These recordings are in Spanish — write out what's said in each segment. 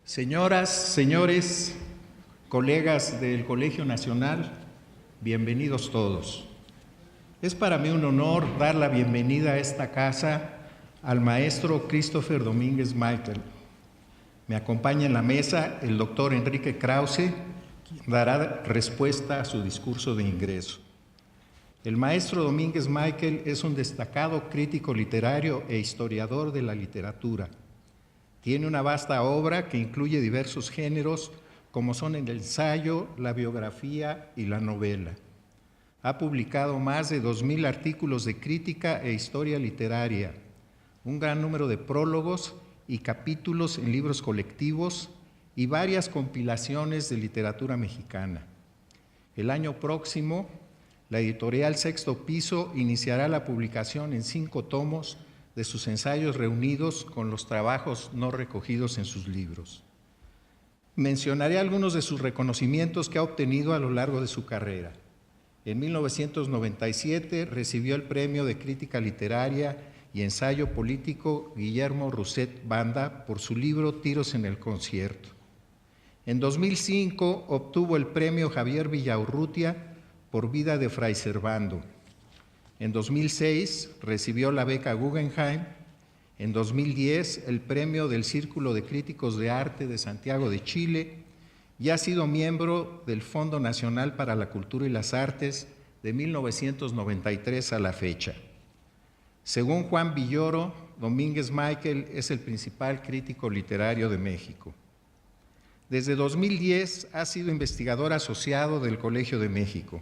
Señoras, señores, colegas del Colegio Nacional, bienvenidos todos. Es para mí un honor dar la bienvenida a esta casa al maestro Christopher Domínguez Michael. Me acompaña en la mesa el doctor Enrique Krause, quien dará respuesta a su discurso de ingreso. El maestro Domínguez Michael es un destacado crítico literario e historiador de la literatura. Tiene una vasta obra que incluye diversos géneros, como son el ensayo, la biografía y la novela. Ha publicado más de 2,000 artículos de crítica e historia literaria, un gran número de prólogos y capítulos en libros colectivos y varias compilaciones de literatura mexicana. El año próximo, la editorial Sexto Piso iniciará la publicación en 5 tomos de sus ensayos reunidos con los trabajos no recogidos en sus libros. Mencionaré algunos de sus reconocimientos que ha obtenido a lo largo de su carrera. En 1997 recibió el Premio de Crítica Literaria y Ensayo Político Guillermo Rousset Banda por su libro Tiros en el Concierto. En 2005 obtuvo el Premio Javier Villaurrutia por Vida de Fray Servando. En 2006 recibió la beca Guggenheim. En 2010 el premio del Círculo de Críticos de Arte de Santiago de Chile y ha sido miembro del Fondo Nacional para la Cultura y las Artes de 1993 a la fecha. Según Juan Villoro, Domínguez Michael es el principal crítico literario de México. Desde 2010 ha sido investigador asociado del Colegio de México.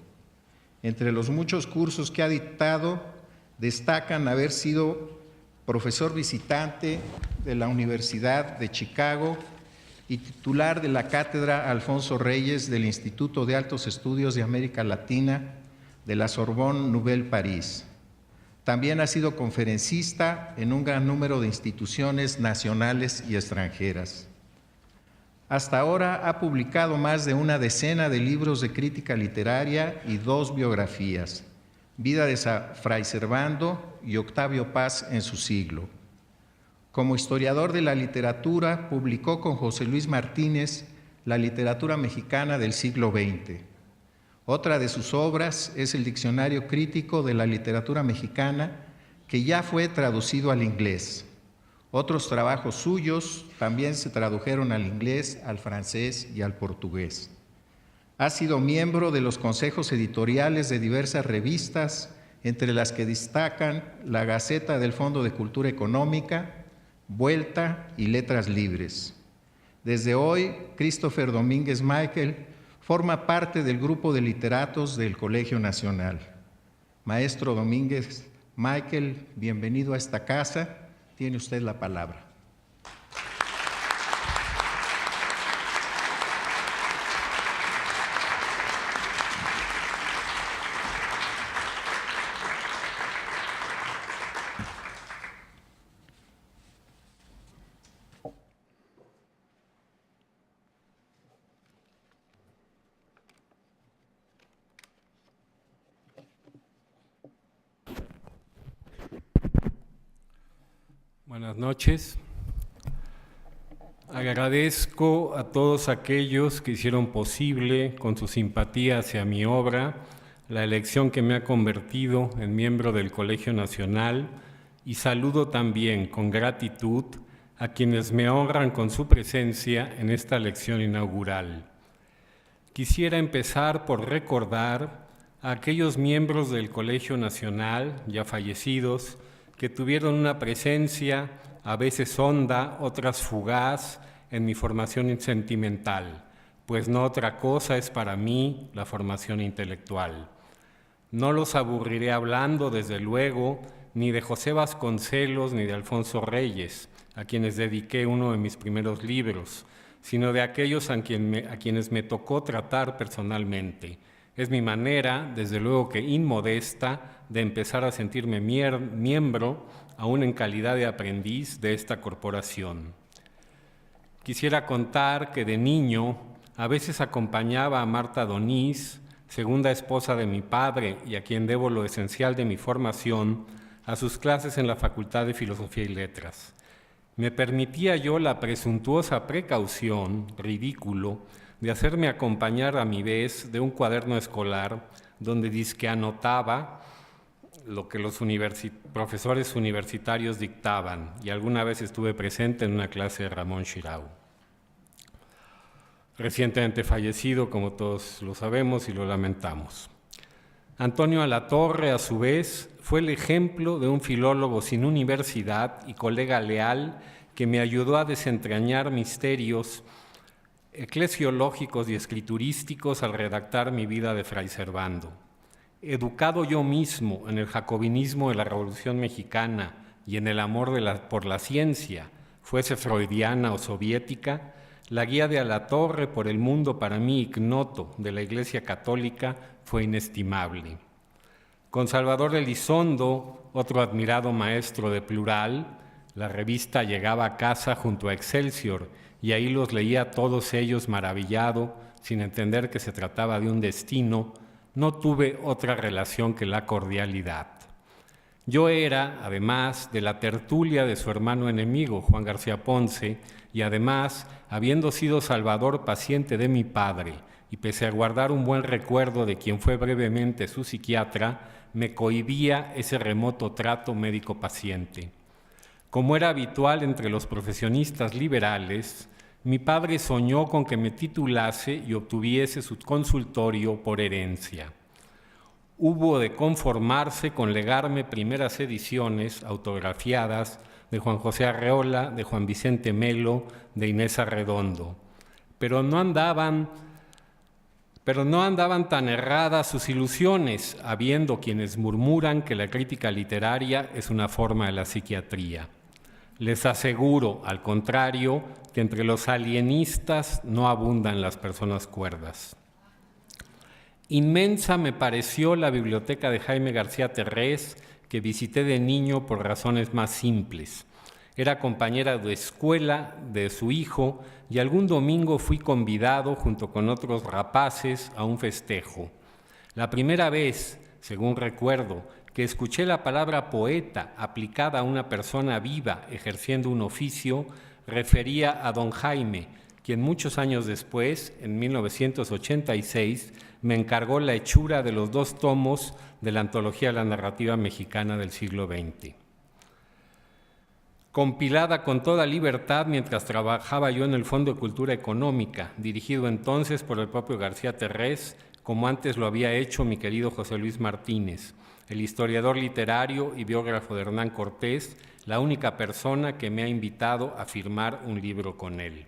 Entre los muchos cursos que ha dictado, destacan haber sido profesor visitante de la Universidad de Chicago y titular de la Cátedra Alfonso Reyes del Instituto de Altos Estudios de América Latina de la Sorbonne Nouvelle París. También ha sido conferencista en un gran número de instituciones nacionales y extranjeras. Hasta ahora ha publicado más de una decena de libros de crítica literaria y 2 biografías, Vida de Fray Servando y Octavio Paz en su siglo. Como historiador de la literatura, publicó con José Luis Martínez La literatura mexicana del siglo XX. Otra de sus obras es el Diccionario Crítico de la Literatura Mexicana, que ya fue traducido al inglés. Otros trabajos suyos también se tradujeron al inglés, al francés y al portugués. Ha sido miembro de los consejos editoriales de diversas revistas, entre las que destacan la Gaceta del Fondo de Cultura Económica, Vuelta y Letras Libres. Desde hoy, Christopher Domínguez Michael forma parte del grupo de literatos del Colegio Nacional. Maestro Domínguez Michael, bienvenido a esta casa. Tiene usted la palabra. Buenas noches. Agradezco a todos aquellos que hicieron posible, con su simpatía hacia mi obra, la elección que me ha convertido en miembro del Colegio Nacional, y saludo también con gratitud a quienes me honran con su presencia en esta lección inaugural. Quisiera empezar por recordar a aquellos miembros del Colegio Nacional, ya fallecidos, que tuvieron una presencia a veces honda, otras fugaz en mi formación sentimental, pues no otra cosa es para mí la formación intelectual. No los aburriré hablando, desde luego, ni de José Vasconcelos ni de Alfonso Reyes, a quienes dediqué uno de mis primeros libros, sino de aquellos a quienes me tocó tratar personalmente. Es mi manera, desde luego que inmodesta, de empezar a sentirme miembro, aún en calidad de aprendiz de esta corporación. Quisiera contar que de niño a veces acompañaba a Marta Donís, segunda esposa de mi padre y a quien debo lo esencial de mi formación, a sus clases en la Facultad de Filosofía y Letras. me permitía yo la presuntuosa precaución, ridículo, de hacerme acompañar a mi vez de un cuaderno escolar donde dizque anotaba lo que los profesores universitarios dictaban, y alguna vez estuve presente en una clase de Ramón Xirau, recientemente fallecido, como todos lo sabemos y lo lamentamos. Antonio Alatorre, a su vez, fue el ejemplo de un filólogo sin universidad y colega leal que me ayudó a desentrañar misterios eclesiológicos y escriturísticos al redactar mi vida de Fray Servando. Educado yo mismo en el jacobinismo de la Revolución Mexicana y en el amor por la ciencia, fuese freudiana o soviética, la guía de Alatorre por el mundo para mí ignoto de la Iglesia Católica fue inestimable. Con Salvador Elizondo, otro admirado maestro de Plural, la revista llegaba a casa junto a Excelsior y ahí los leía todos ellos maravillado, sin entender que se trataba de un destino. No tuve otra relación que la cordialidad. Yo era, además, de la tertulia de su hermano enemigo, Juan García Ponce, y además, habiendo sido Salvador paciente de mi padre, y pese a guardar un buen recuerdo de quien fue brevemente su psiquiatra, me cohibía ese remoto trato médico-paciente. Como era habitual entre los profesionistas liberales, mi padre soñó con que me titulase y obtuviese su consultorio por herencia. Hubo de conformarse con legarme primeras ediciones autografiadas de Juan José Arreola, de Juan Vicente Melo, de Inés Arredondo. Pero no andaban tan erradas sus ilusiones, habiendo quienes murmuran que la crítica literaria es una forma de la psiquiatría. Les aseguro, al contrario, que entre los alienistas no abundan las personas cuerdas. Inmensa me pareció la biblioteca de Jaime García Terrés, que visité de niño por razones más simples. Era compañera de escuela de su hijo y algún domingo fui convidado junto con otros rapaces a un festejo. La primera vez, según recuerdo, que escuché la palabra poeta aplicada a una persona viva ejerciendo un oficio, refería a don Jaime, quien muchos años después, en 1986, me encargó la hechura de los 2 tomos de la Antología de la Narrativa Mexicana del siglo XX. Compilada con toda libertad mientras trabajaba yo en el Fondo de Cultura Económica, dirigido entonces por el propio García Terrés, como antes lo había hecho mi querido José Luis Martínez, el historiador literario y biógrafo de Hernán Cortés, la única persona que me ha invitado a firmar un libro con él.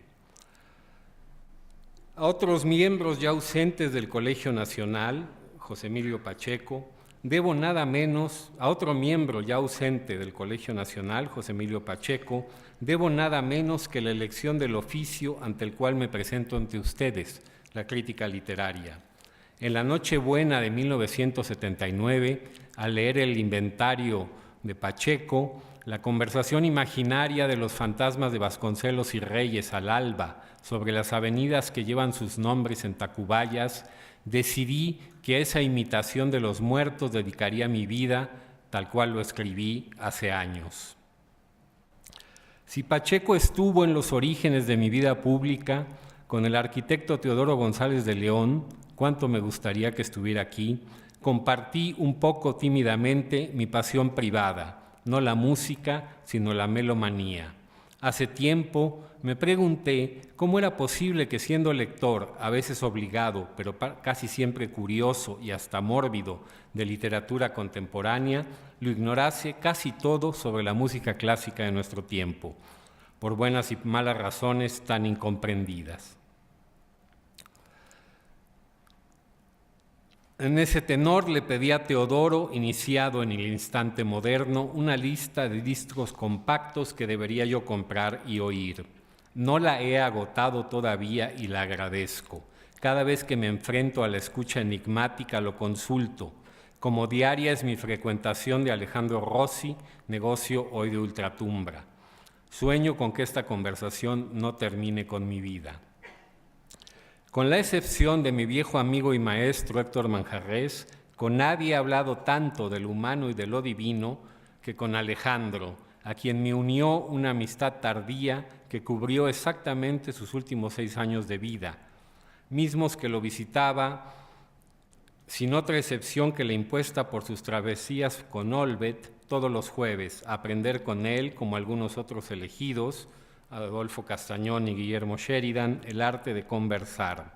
A otros miembros ya ausentes del Colegio Nacional, José Emilio Pacheco, debo nada menos, a otro miembro ya ausente del Colegio Nacional, José Emilio Pacheco, debo nada menos que la elección del oficio ante el cual me presento ante ustedes, la crítica literaria. En la Nochebuena de 1979, al leer el inventario de Pacheco, la conversación imaginaria de los fantasmas de Vasconcelos y Reyes al alba sobre las avenidas que llevan sus nombres en Tacubayas, decidí que a esa imitación de los muertos dedicaría mi vida, tal cual lo escribí hace años. Si Pacheco estuvo en los orígenes de mi vida pública, con el arquitecto Teodoro González de León, cuánto me gustaría que estuviera aquí, compartí un poco tímidamente mi pasión privada, no la música, sino la melomanía. Hace tiempo me pregunté cómo era posible que siendo lector, a veces obligado, pero casi siempre curioso y hasta mórbido de literatura contemporánea, lo ignorase casi todo sobre la música clásica de nuestro tiempo, por buenas y malas razones tan incomprendidas. En ese tenor le pedí a Teodoro, iniciado en el instante moderno, una lista de discos compactos que debería yo comprar y oír. No la he agotado todavía y la agradezco. Cada vez que me enfrento a la escucha enigmática lo consulto. Como diaria es mi frecuentación de Alejandro Rossi, negocio hoy de ultratumbra. Sueño con que esta conversación no termine con mi vida. Con la excepción de mi viejo amigo y maestro Héctor Manjarrés, con nadie he hablado tanto de lo humano y de lo divino que con Alejandro, a quien me unió una amistad tardía que cubrió exactamente sus últimos 6 años de vida, mismos que lo visitaba sin otra excepción que la impuesta por sus travesías con Olvet todos los jueves, a aprender con él, como algunos otros elegidos, Adolfo Castañón y Guillermo Sheridan, el arte de conversar.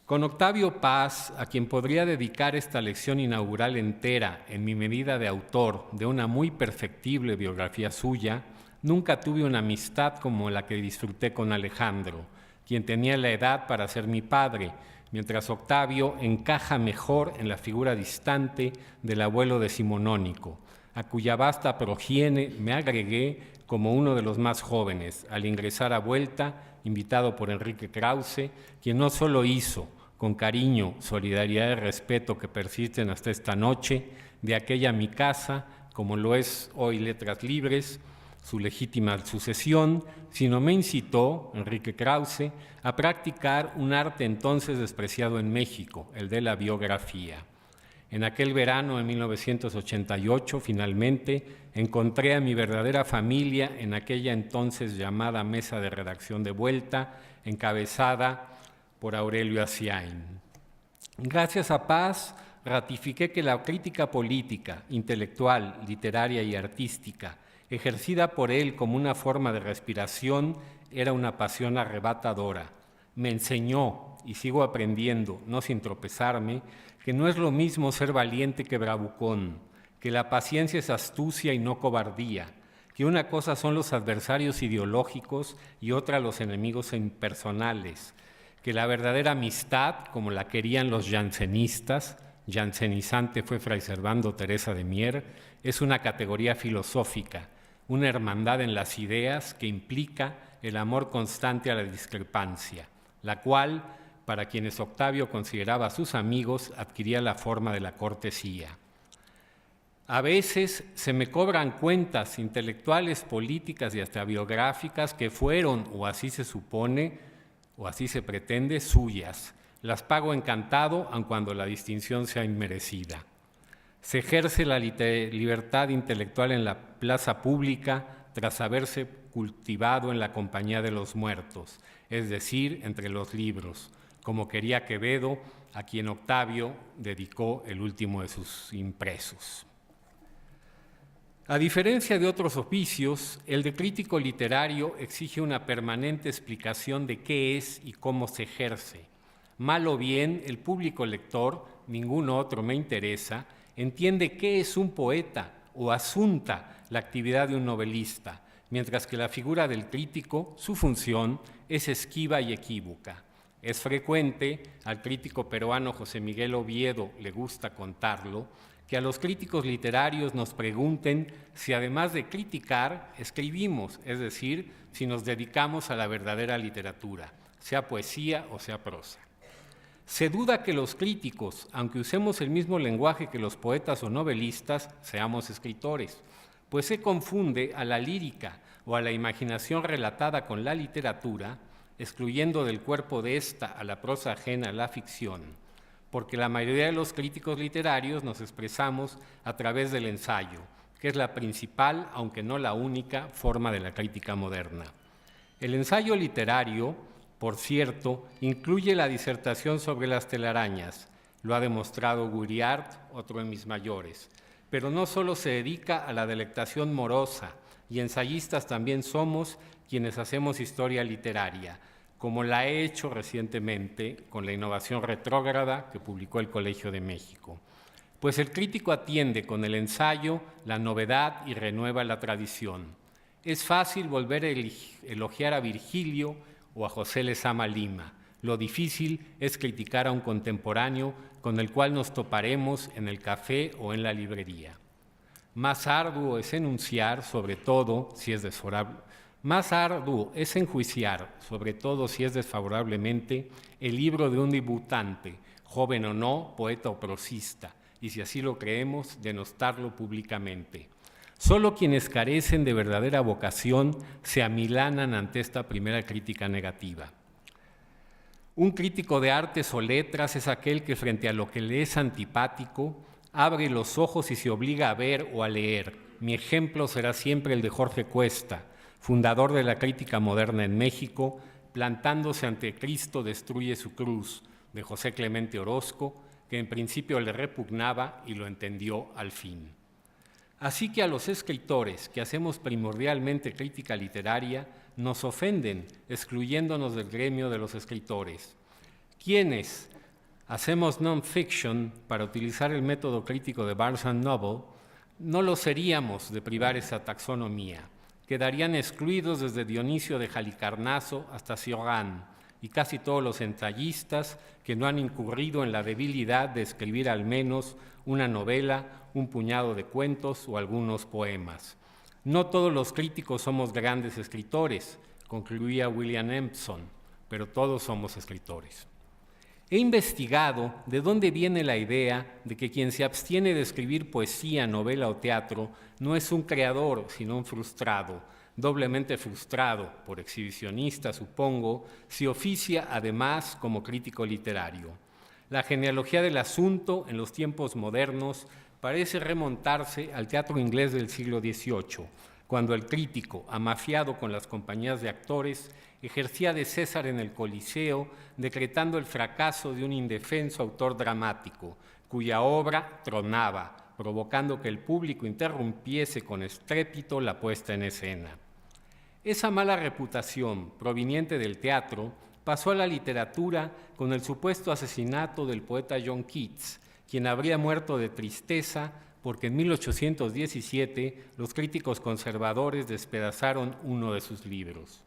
Con Octavio Paz, a quien podría dedicar esta lección inaugural entera en mi medida de autor de una muy perfectible biografía suya, nunca tuve una amistad como la que disfruté con Alejandro, quien tenía la edad para ser mi padre, mientras Octavio encaja mejor en la figura distante del abuelo decimonónico, a cuya vasta progenie me agregué como uno de los más jóvenes, al ingresar a Vuelta, invitado por Enrique Krause, quien no solo hizo, con cariño, solidaridad y respeto que persisten hasta esta noche, de aquella mi casa, como lo es hoy Letras Libres, su legítima sucesión, sino me incitó, Enrique Krause, a practicar un arte entonces despreciado en México, el de la biografía. En aquel verano de 1988, finalmente, encontré a mi verdadera familia en aquella entonces llamada mesa de redacción de Vuelta, encabezada por Aurelio Asiain. Gracias a Paz, ratifiqué que la crítica política, intelectual, literaria y artística, ejercida por él como una forma de respiración, era una pasión arrebatadora. Me enseñó, y sigo aprendiendo, no sin tropezarme, que no es lo mismo ser valiente que bravucón, que la paciencia es astucia y no cobardía, que una cosa son los adversarios ideológicos y otra los enemigos impersonales, que la verdadera amistad, como la querían los jansenistas, jansenizante fue Fray Servando Teresa de Mier, es una categoría filosófica, una hermandad en las ideas que implica el amor constante a la discrepancia, la cual, para quienes Octavio consideraba sus amigos, adquiría la forma de la cortesía. A veces se me cobran cuentas intelectuales, políticas y hasta biográficas que fueron, o así se supone, o así se pretende, suyas. Las pago encantado, aun cuando la distinción sea inmerecida. Se ejerce la libertad intelectual en la plaza pública tras haberse cultivado en la compañía de los muertos, es decir, entre los libros, como quería Quevedo, a quien Octavio dedicó el último de sus impresos. A diferencia de otros oficios, el de crítico literario exige una permanente explicación de qué es y cómo se ejerce. Mal o bien, el público lector, ningún otro me interesa, entiende qué es un poeta o asunta la actividad de un novelista, mientras que la figura del crítico, su función, es esquiva y equívoca. Es frecuente, al crítico peruano José Miguel Oviedo le gusta contarlo, que a los críticos literarios nos pregunten si además de criticar, escribimos, es decir, si nos dedicamos a la verdadera literatura, sea poesía o sea prosa. Se duda que los críticos, aunque usemos el mismo lenguaje que los poetas o novelistas, seamos escritores, pues se confunde a la lírica o a la imaginación relatada con la literatura, excluyendo del cuerpo de esta a la prosa ajena a la ficción, porque la mayoría de los críticos literarios nos expresamos a través del ensayo, que es la principal, aunque no la única, forma de la crítica moderna. El ensayo literario, por cierto, incluye la disertación sobre las telarañas, lo ha demostrado Guiriart, otro de mis mayores, pero no solo se dedica a la delectación morosa, y ensayistas también somos quienes hacemos historia literaria, como la he hecho recientemente con la innovación retrógrada que publicó el Colegio de México. Pues el crítico atiende con el ensayo la novedad y renueva la tradición. Es fácil volver a elogiar a Virgilio o a José Lezama Lima. Lo difícil es criticar a un contemporáneo con el cual nos toparemos en el café o en la librería. Más arduo es enunciar, sobre todo si es desfavorable. Más arduo es enjuiciar, sobre todo si es desfavorablemente, el libro de un debutante, joven o no, poeta o prosista, y si así lo creemos, denostarlo públicamente. Solo quienes carecen de verdadera vocación se amilanan ante esta primera crítica negativa. Un crítico de artes o letras es aquel que frente a lo que le es antipático, abre los ojos y se obliga a ver o a leer, mi ejemplo será siempre el de Jorge Cuesta, fundador de la crítica moderna en México, plantándose ante Cristo destruye su cruz, de José Clemente Orozco, que en principio le repugnaba y lo entendió al fin. Así que a los escritores que hacemos primordialmente crítica literaria nos ofenden, excluyéndonos del gremio de los escritores. Quienes hacemos non-fiction, para utilizar el método crítico de Barnes & Noble, no lo seríamos de privar esa taxonomía. Quedarían excluidos desde Dionisio de Halicarnaso hasta Cioran y casi todos los ensayistas que no han incurrido en la debilidad de escribir al menos una novela, un puñado de cuentos o algunos poemas. No todos los críticos somos grandes escritores, concluía William Empson, pero todos somos escritores. He investigado de dónde viene la idea de que quien se abstiene de escribir poesía, novela o teatro no es un creador, sino un frustrado, doblemente frustrado, por exhibicionista, supongo, si oficia además como crítico literario. La genealogía del asunto en los tiempos modernos parece remontarse al teatro inglés del siglo XVIII, cuando el crítico, amafiado con las compañías de actores, ejercía de César en el Coliseo, decretando el fracaso de un indefenso autor dramático, cuya obra tronaba, provocando que el público interrumpiese con estrépito la puesta en escena. Esa mala reputación, proveniente del teatro, pasó a la literatura con el supuesto asesinato del poeta John Keats, quien habría muerto de tristeza porque en 1817 los críticos conservadores despedazaron uno de sus libros.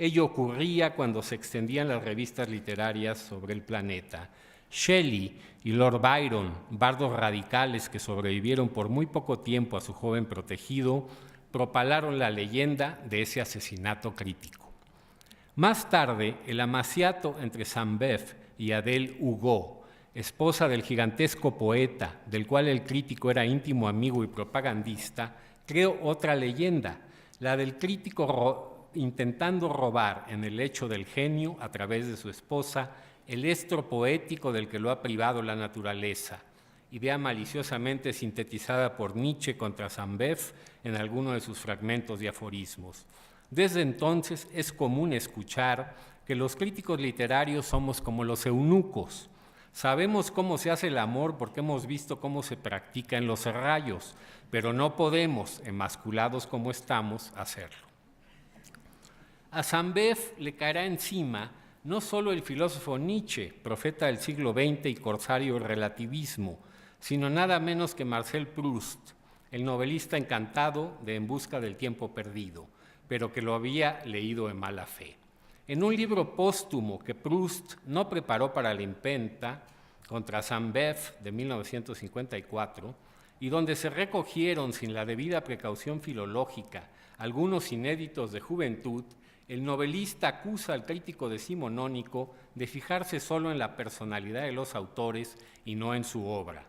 Ello ocurría cuando se extendían las revistas literarias sobre el planeta. Shelley y Lord Byron, bardos radicales que sobrevivieron por muy poco tiempo a su joven protegido, propalaron la leyenda de ese asesinato crítico. Más tarde, el amaciato entre Sainte-Beuve y Adèle Hugo, esposa del gigantesco poeta, del cual el crítico era íntimo amigo y propagandista, creó otra leyenda, la del crítico intentando robar en el lecho del genio, a través de su esposa, el estro poético del que lo ha privado la naturaleza, idea maliciosamente sintetizada por Nietzsche contra Sainte-Beuve en alguno de sus fragmentos y aforismos. Desde entonces es común escuchar que los críticos literarios somos como los eunucos. Sabemos cómo se hace el amor porque hemos visto cómo se practica en los serrallos, pero no podemos, emasculados como estamos, hacerlo. A Sainte-Beuve le caerá encima no solo el filósofo Nietzsche, profeta del siglo XX y corsario del relativismo, sino nada menos que Marcel Proust, el novelista encantado de En busca del tiempo perdido, pero que lo había leído en mala fe. En un libro póstumo que Proust no preparó para la imprenta, contra Sainte-Beuve de 1954, y donde se recogieron sin la debida precaución filológica algunos inéditos de juventud, el novelista acusa al crítico decimonónico de fijarse solo en la personalidad de los autores y no en su obra.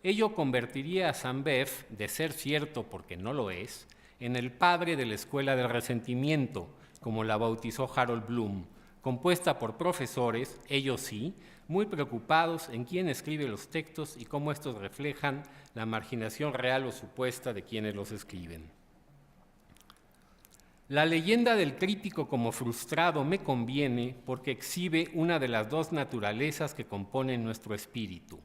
Ello convertiría a Sainte-Beuve, de ser cierto porque no lo es, en el padre de la escuela del resentimiento, como la bautizó Harold Bloom, compuesta por profesores, ellos sí, muy preocupados en quién escribe los textos y cómo estos reflejan la marginación real o supuesta de quienes los escriben. La leyenda del crítico como frustrado me conviene porque exhibe una de las dos naturalezas que componen nuestro espíritu.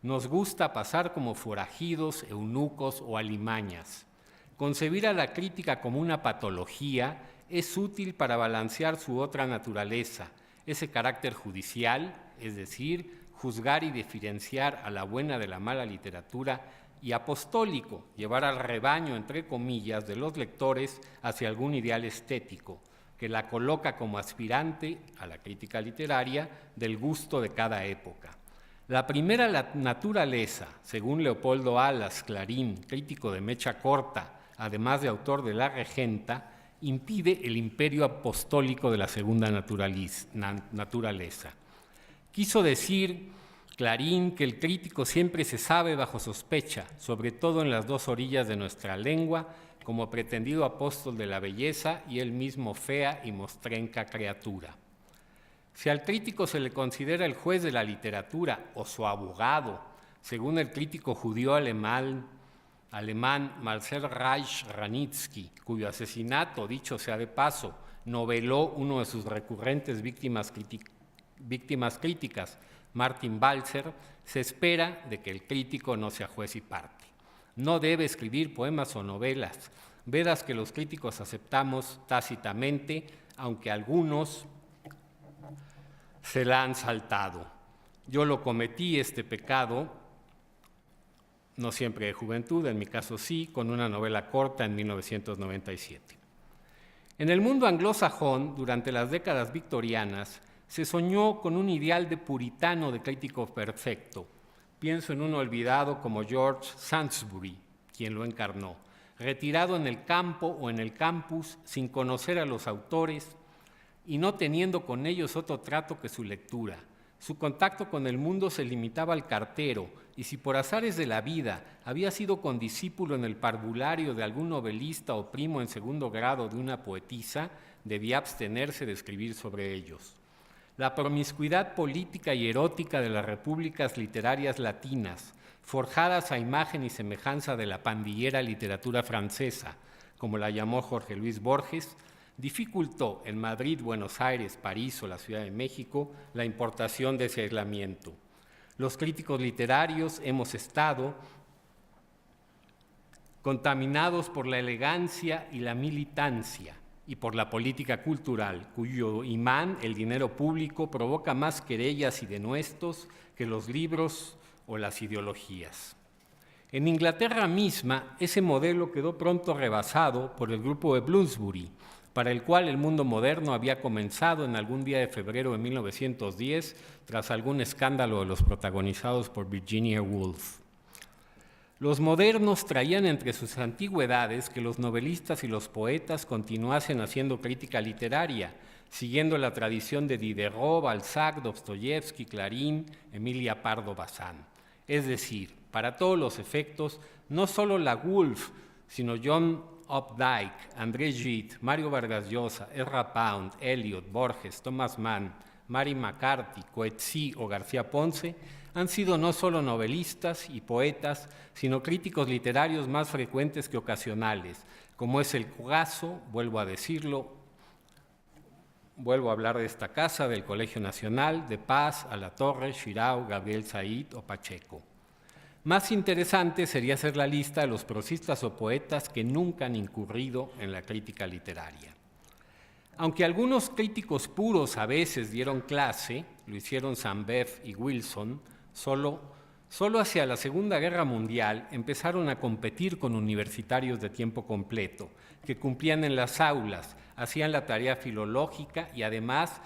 Nos gusta pasar como forajidos, eunucos o alimañas. Concebir a la crítica como una patología es útil para balancear su otra naturaleza, ese carácter judicial, es decir, juzgar y diferenciar a la buena de la mala literatura, y apostólico, llevar al rebaño, entre comillas, de los lectores hacia algún ideal estético, que la coloca como aspirante a la crítica literaria del gusto de cada época. La primera naturaleza, según Leopoldo Alas Clarín, crítico de mecha corta, además de autor de La Regenta, impide el imperio apostólico de la segunda naturaleza. Quiso decir Clarín que el crítico siempre se sabe bajo sospecha, sobre todo en las dos orillas de nuestra lengua, como pretendido apóstol de la belleza y él mismo fea y mostrenca criatura. Si al crítico se le considera el juez de la literatura o su abogado, según el crítico judío alemán alemán Marcel Reich-Ranitzky, cuyo asesinato, dicho sea de paso, noveló uno de sus recurrentes víctimas críticas, Martin Balzer, se espera de que el crítico no sea juez y parte. No debe escribir poemas o novelas, vedas que los críticos aceptamos tácitamente, aunque algunos se la han saltado. Yo lo cometí, este pecado, no siempre de juventud, en mi caso sí, con una novela corta en 1997. En el mundo anglosajón, durante las décadas victorianas, se soñó con un ideal de puritano de crítico perfecto. Pienso en un olvidado como George Sansbury, quien lo encarnó, retirado en el campo o en el campus, sin conocer a los autores y no teniendo con ellos otro trato que su lectura. Su contacto con el mundo se limitaba al cartero, y si por azares de la vida había sido condiscípulo en el parvulario de algún novelista o primo en segundo grado de una poetisa, debía abstenerse de escribir sobre ellos. La promiscuidad política y erótica de las repúblicas literarias latinas, forjadas a imagen y semejanza de la pandillera literatura francesa, como la llamó Jorge Luis Borges, dificultó en Madrid, Buenos Aires, París o la Ciudad de México la importación de ese aislamiento. Los críticos literarios hemos estado contaminados por la elegancia y la militancia y por la política cultural, cuyo imán, el dinero público, provoca más querellas y denuestos que los libros o las ideologías. En Inglaterra misma, ese modelo quedó pronto rebasado por el grupo de Bloomsbury, para el cual el mundo moderno había comenzado en algún día de febrero de 1910, tras algún escándalo de los protagonizados por Virginia Woolf. Los modernos traían entre sus antigüedades que los novelistas y los poetas continuasen haciendo crítica literaria, siguiendo la tradición de Diderot, Balzac, Dostoyevsky, Clarín, Emilia Pardo Bazán. Es decir, para todos los efectos, no solo la Woolf, sino John Updike, André Gide, Mario Vargas Llosa, Ezra Pound, Eliot, Borges, Thomas Mann, Mary McCarthy, Coetzee o García Ponce han sido no solo novelistas y poetas, sino críticos literarios más frecuentes que ocasionales, como es el caso, vuelvo a decirlo, vuelvo a hablar de esta casa, del Colegio Nacional, de Paz, Alatorre, Xirau, Gabriel Said o Pacheco. Más interesante sería hacer la lista de los prosistas o poetas que nunca han incurrido en la crítica literaria. Aunque algunos críticos puros a veces dieron clase, lo hicieron Saint-Beuve y Wilson, solo hacia la Segunda Guerra Mundial empezaron a competir con universitarios de tiempo completo, que cumplían en las aulas, hacían la tarea filológica y además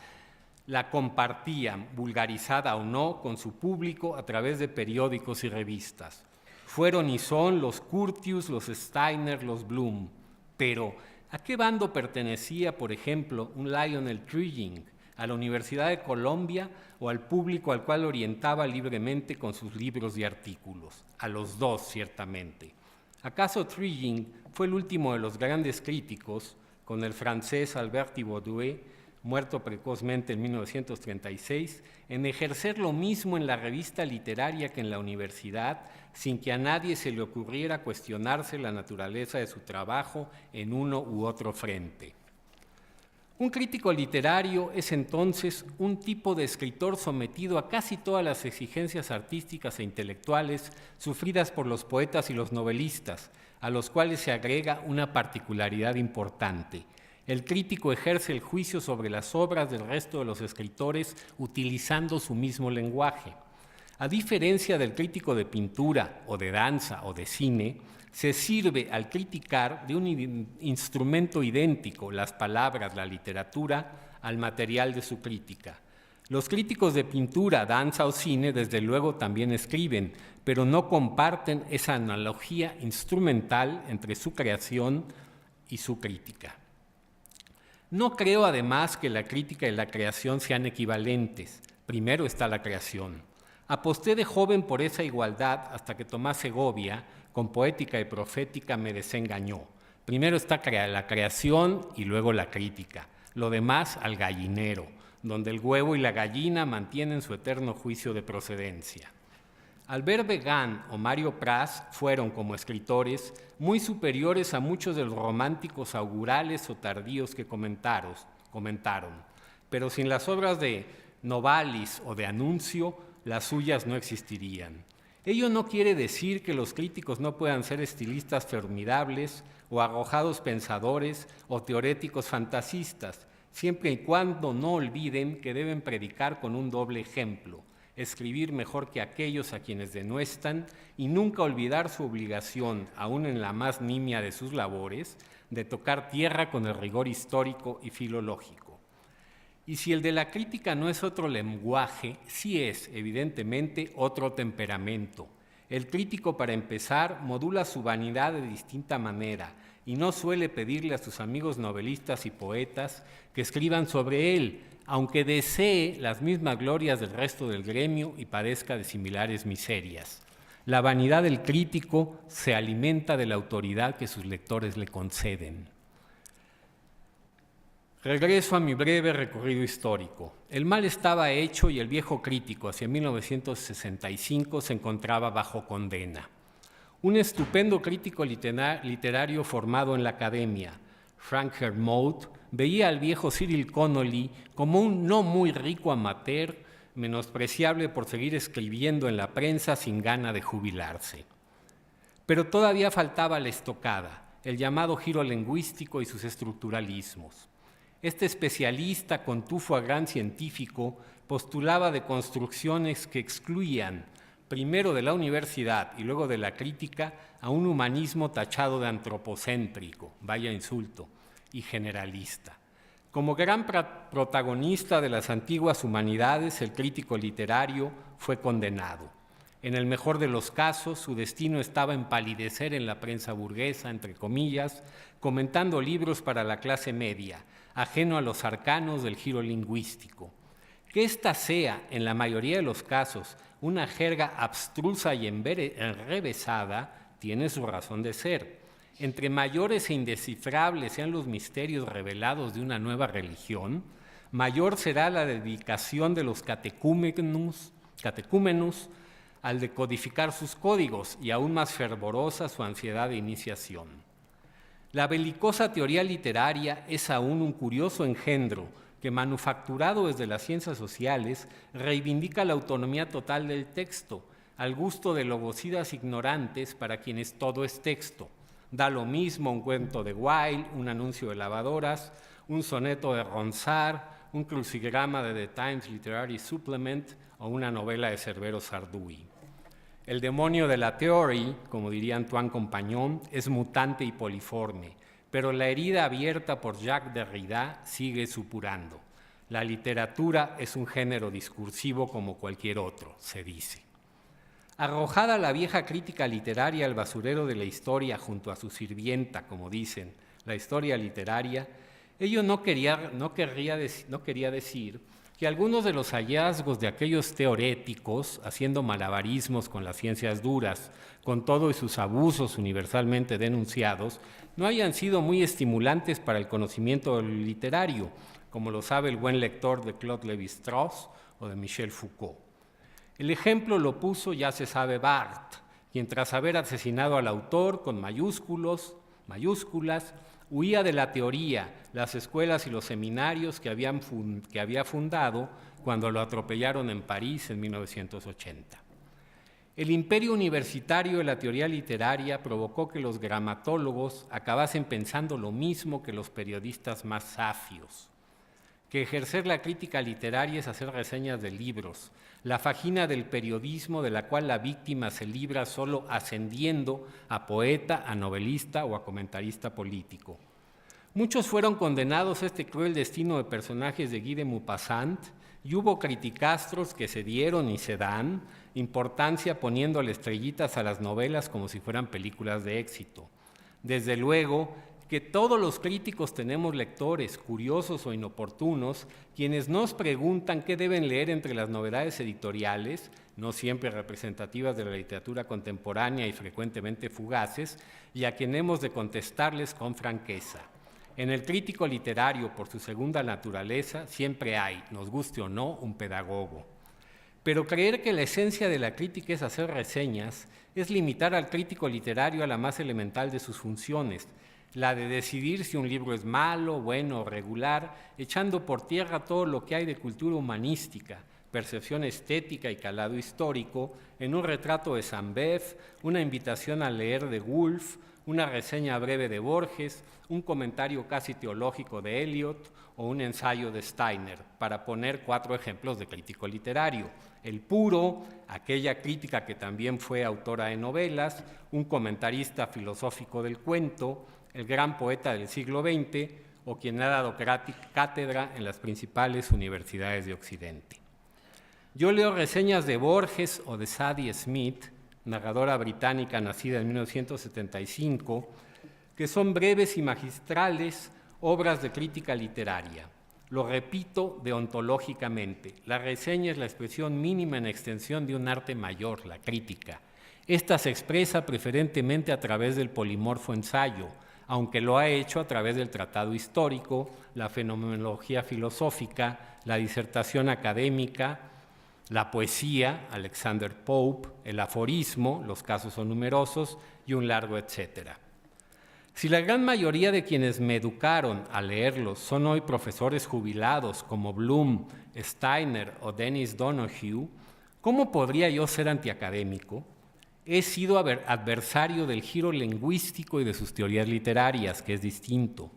la compartían, vulgarizada o no, con su público a través de periódicos y revistas. Fueron y son los Curtius, los Steiner, los Bloom. Pero, ¿a qué bando pertenecía, por ejemplo, un Lionel Trilling? ¿A la Universidad de Colombia o al público al cual orientaba libremente con sus libros y artículos? A los dos, ciertamente. ¿Acaso Trilling fue el último de los grandes críticos, con el francés Albert Thibaudeau, muerto precozmente en 1936, en ejercer lo mismo en la revista literaria que en la universidad, sin que a nadie se le ocurriera cuestionarse la naturaleza de su trabajo en uno u otro frente? Un crítico literario es entonces un tipo de escritor sometido a casi todas las exigencias artísticas e intelectuales sufridas por los poetas y los novelistas, a los cuales se agrega una particularidad importante. El crítico ejerce el juicio sobre las obras del resto de los escritores utilizando su mismo lenguaje. A diferencia del crítico de pintura o de danza o de cine, se sirve al criticar de un instrumento idéntico, las palabras, la literatura, al material de su crítica. Los críticos de pintura, danza o cine, desde luego, también escriben, pero no comparten esa analogía instrumental entre su creación y su crítica. No creo, además, que la crítica y la creación sean equivalentes. Primero está la creación. Aposté de joven por esa igualdad hasta que Tomás Segovia, con Poética y Profética, me desengañó. Primero está la creación y luego la crítica. Lo demás al gallinero, donde el huevo y la gallina mantienen su eterno juicio de procedencia. Albert Began o Mario Praz fueron, como escritores, muy superiores a muchos de los románticos augurales o tardíos que comentaron, pero sin las obras de Novalis o de Anuncio, las suyas no existirían. Ello no quiere decir que los críticos no puedan ser estilistas formidables o arrojados pensadores o teoréticos fantasistas, siempre y cuando no olviden que deben predicar con un doble ejemplo, escribir mejor que aquellos a quienes denuestan y nunca olvidar su obligación, aún en la más nimia de sus labores, de tocar tierra con el rigor histórico y filológico. Y si el de la crítica no es otro lenguaje, sí es, evidentemente, otro temperamento. El crítico, para empezar, modula su vanidad de distinta manera y no suele pedirle a sus amigos novelistas y poetas que escriban sobre él, aunque desee las mismas glorias del resto del gremio y padezca de similares miserias. La vanidad del crítico se alimenta de la autoridad que sus lectores le conceden. Regreso a mi breve recorrido histórico. El mal estaba hecho y el viejo crítico, hacia 1965, se encontraba bajo condena. Un estupendo crítico literario formado en la academia, Frank Kermode, veía al viejo Cyril Connolly como un no muy rico amateur, menospreciable por seguir escribiendo en la prensa sin gana de jubilarse. Pero todavía faltaba la estocada, el llamado giro lingüístico y sus estructuralismos. Este especialista con tufo a gran científico postulaba de construcciones que excluían, primero de la universidad y luego de la crítica, a un humanismo tachado de antropocéntrico, vaya insulto, y generalista. Como gran protagonista de las antiguas humanidades, el crítico literario fue condenado. En el mejor de los casos, su destino estaba en palidecer en la prensa burguesa, entre comillas, comentando libros para la clase media, ajeno a los arcanos del giro lingüístico. Que ésta sea, en la mayoría de los casos, una jerga abstrusa y enrevesada, tiene su razón de ser. Entre mayores e indescifrables sean los misterios revelados de una nueva religión, mayor será la dedicación de los catecúmenos al decodificar sus códigos y aún más fervorosa su ansiedad de iniciación. La belicosa teoría literaria es aún un curioso engendro que, manufacturado desde las ciencias sociales, reivindica la autonomía total del texto, al gusto de logocidas ignorantes para quienes todo es texto. Da lo mismo un cuento de Wilde, un anuncio de lavadoras, un soneto de Ronsard, un crucigrama de The Times Literary Supplement o una novela de Cerbero Sarduy. El demonio de la teoría, como diría Antoine Compagnon, es mutante y poliforme, pero la herida abierta por Jacques Derrida sigue supurando. La literatura es un género discursivo como cualquier otro, se dice. Arrojada la vieja crítica literaria al basurero de la historia junto a su sirvienta, como dicen, la historia literaria, ello no quería decir que algunos de los hallazgos de aquellos teoréticos, haciendo malabarismos con las ciencias duras, con todo y sus abusos universalmente denunciados, no hayan sido muy estimulantes para el conocimiento literario, como lo sabe el buen lector de Claude Lévi-Strauss o de Michel Foucault. El ejemplo lo puso, ya se sabe, Barthes, quien tras haber asesinado al autor con mayúsculas, huía de la teoría, las escuelas y los seminarios que había fundado cuando lo atropellaron en París en 1980. El imperio universitario de la teoría literaria provocó que los gramatólogos acabasen pensando lo mismo que los periodistas más safios, que ejercer la crítica literaria es hacer reseñas de libros, la fagina del periodismo de la cual la víctima se libra solo ascendiendo a poeta, a novelista o a comentarista político. Muchos fueron condenados a este cruel destino de personajes de Guy de Maupassant y hubo criticastros que se dieron y se dan importancia poniéndole estrellitas a las novelas como si fueran películas de éxito. Desde luego que todos los críticos tenemos lectores, curiosos o inoportunos, quienes nos preguntan qué deben leer entre las novedades editoriales, no siempre representativas de la literatura contemporánea y frecuentemente fugaces, y a quien hemos de contestarles con franqueza. En el crítico literario, por su segunda naturaleza, siempre hay, nos guste o no, un pedagogo. Pero creer que la esencia de la crítica es hacer reseñas es limitar al crítico literario a la más elemental de sus funciones, la de decidir si un libro es malo, bueno o regular, echando por tierra todo lo que hay de cultura humanística, percepción estética y calado histórico, en un retrato de Zambef, una invitación a leer de Woolf, una reseña breve de Borges, un comentario casi teológico de Eliot o un ensayo de Steiner, para poner 4 ejemplos de crítico literario. El puro, aquella crítica que también fue autora de novelas, un comentarista filosófico del cuento, el gran poeta del siglo XX o quien ha dado cátedra en las principales universidades de Occidente. Yo leo reseñas de Borges o de Zadie Smith, narradora británica nacida en 1975, que son breves y magistrales obras de crítica literaria. Lo repito deontológicamente, la reseña es la expresión mínima en extensión de un arte mayor, la crítica. Esta se expresa preferentemente a través del polimorfo ensayo, aunque lo ha hecho a través del tratado histórico, la fenomenología filosófica, la disertación académica, la poesía, Alexander Pope, el aforismo, los casos son numerosos, y un largo etcétera. Si la gran mayoría de quienes me educaron a leerlos son hoy profesores jubilados como Bloom, Steiner o Dennis Donoghue, ¿cómo podría yo ser antiacadémico? He sido adversario del giro lingüístico y de sus teorías literarias, que es distinto.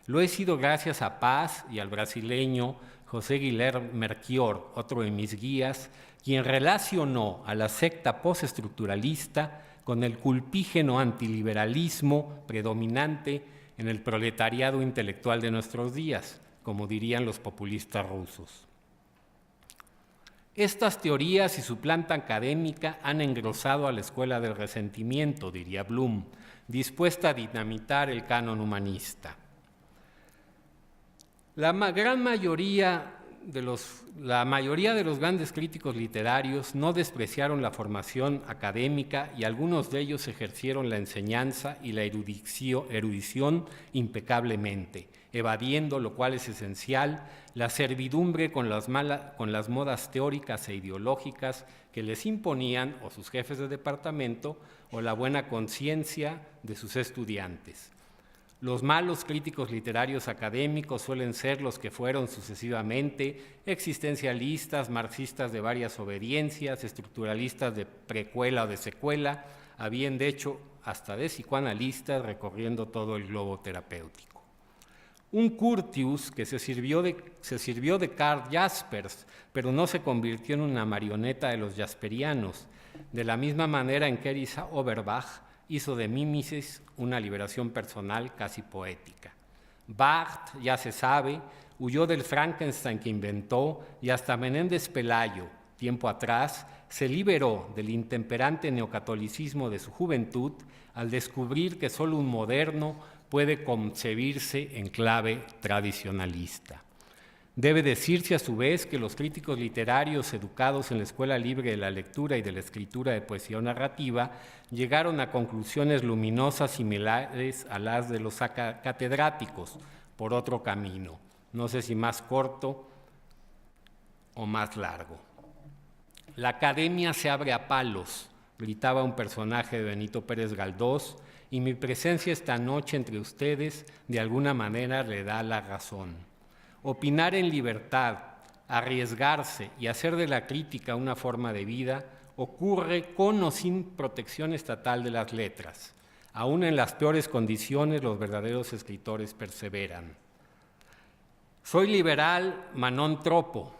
Lo he sido gracias a Paz y al brasileño José Guilherme Melchior, otro de mis guías, quien relacionó a la secta postestructuralista con el culpígeno antiliberalismo predominante en el proletariado intelectual de nuestros días, como dirían los populistas rusos. Estas teorías y su planta académica han engrosado a la escuela del resentimiento, diría Bloom, dispuesta a dinamitar el canon humanista. La mayoría de los grandes críticos literarios no despreciaron la formación académica y algunos de ellos ejercieron la enseñanza y la erudición impecablemente, evadiendo, lo cual es esencial, la servidumbre con las modas teóricas e ideológicas que les imponían o sus jefes de departamento o la buena conciencia de sus estudiantes. Los malos críticos literarios académicos suelen ser los que fueron sucesivamente existencialistas, marxistas de varias obediencias, estructuralistas de precuela o de secuela, a bien de hecho hasta de psicoanalistas recorriendo todo el globo terapéutico. Un Curtius que se sirvió de Karl Jaspers, pero no se convirtió en una marioneta de los jasperianos, de la misma manera en que Erich Auerbach hizo de Mímesis una liberación personal casi poética. Barthes, ya se sabe, huyó del Frankenstein que inventó y hasta Menéndez Pelayo, tiempo atrás, se liberó del intemperante neocatolicismo de su juventud al descubrir que solo un moderno puede concebirse en clave tradicionalista. Debe decirse a su vez que los críticos literarios educados en la Escuela Libre de la Lectura y de la Escritura de Poesía Narrativa llegaron a conclusiones luminosas similares a las de los catedráticos por otro camino, no sé si más corto o más largo. La academia se abre a palos, gritaba un personaje de Benito Pérez Galdós, y mi presencia esta noche entre ustedes de alguna manera le da la razón. Opinar en libertad, arriesgarse y hacer de la crítica una forma de vida ocurre con o sin protección estatal de las letras. Aún en las peores condiciones los verdaderos escritores perseveran. Soy liberal, ma non troppo.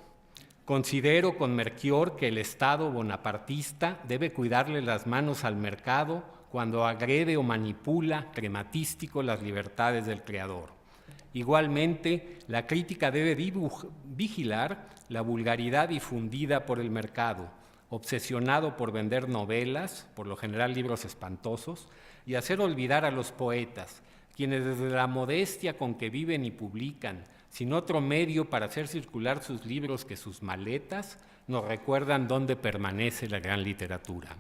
Considero con Melchior que el Estado bonapartista debe cuidarle las manos al mercado cuando agrede o manipula crematístico las libertades del creador. Igualmente, la crítica debe vigilar la vulgaridad difundida por el mercado, obsesionado por vender novelas, por lo general libros espantosos, y hacer olvidar a los poetas, quienes desde la modestia con que viven y publican, sin otro medio para hacer circular sus libros que sus maletas, nos recuerdan dónde permanece la gran literatura.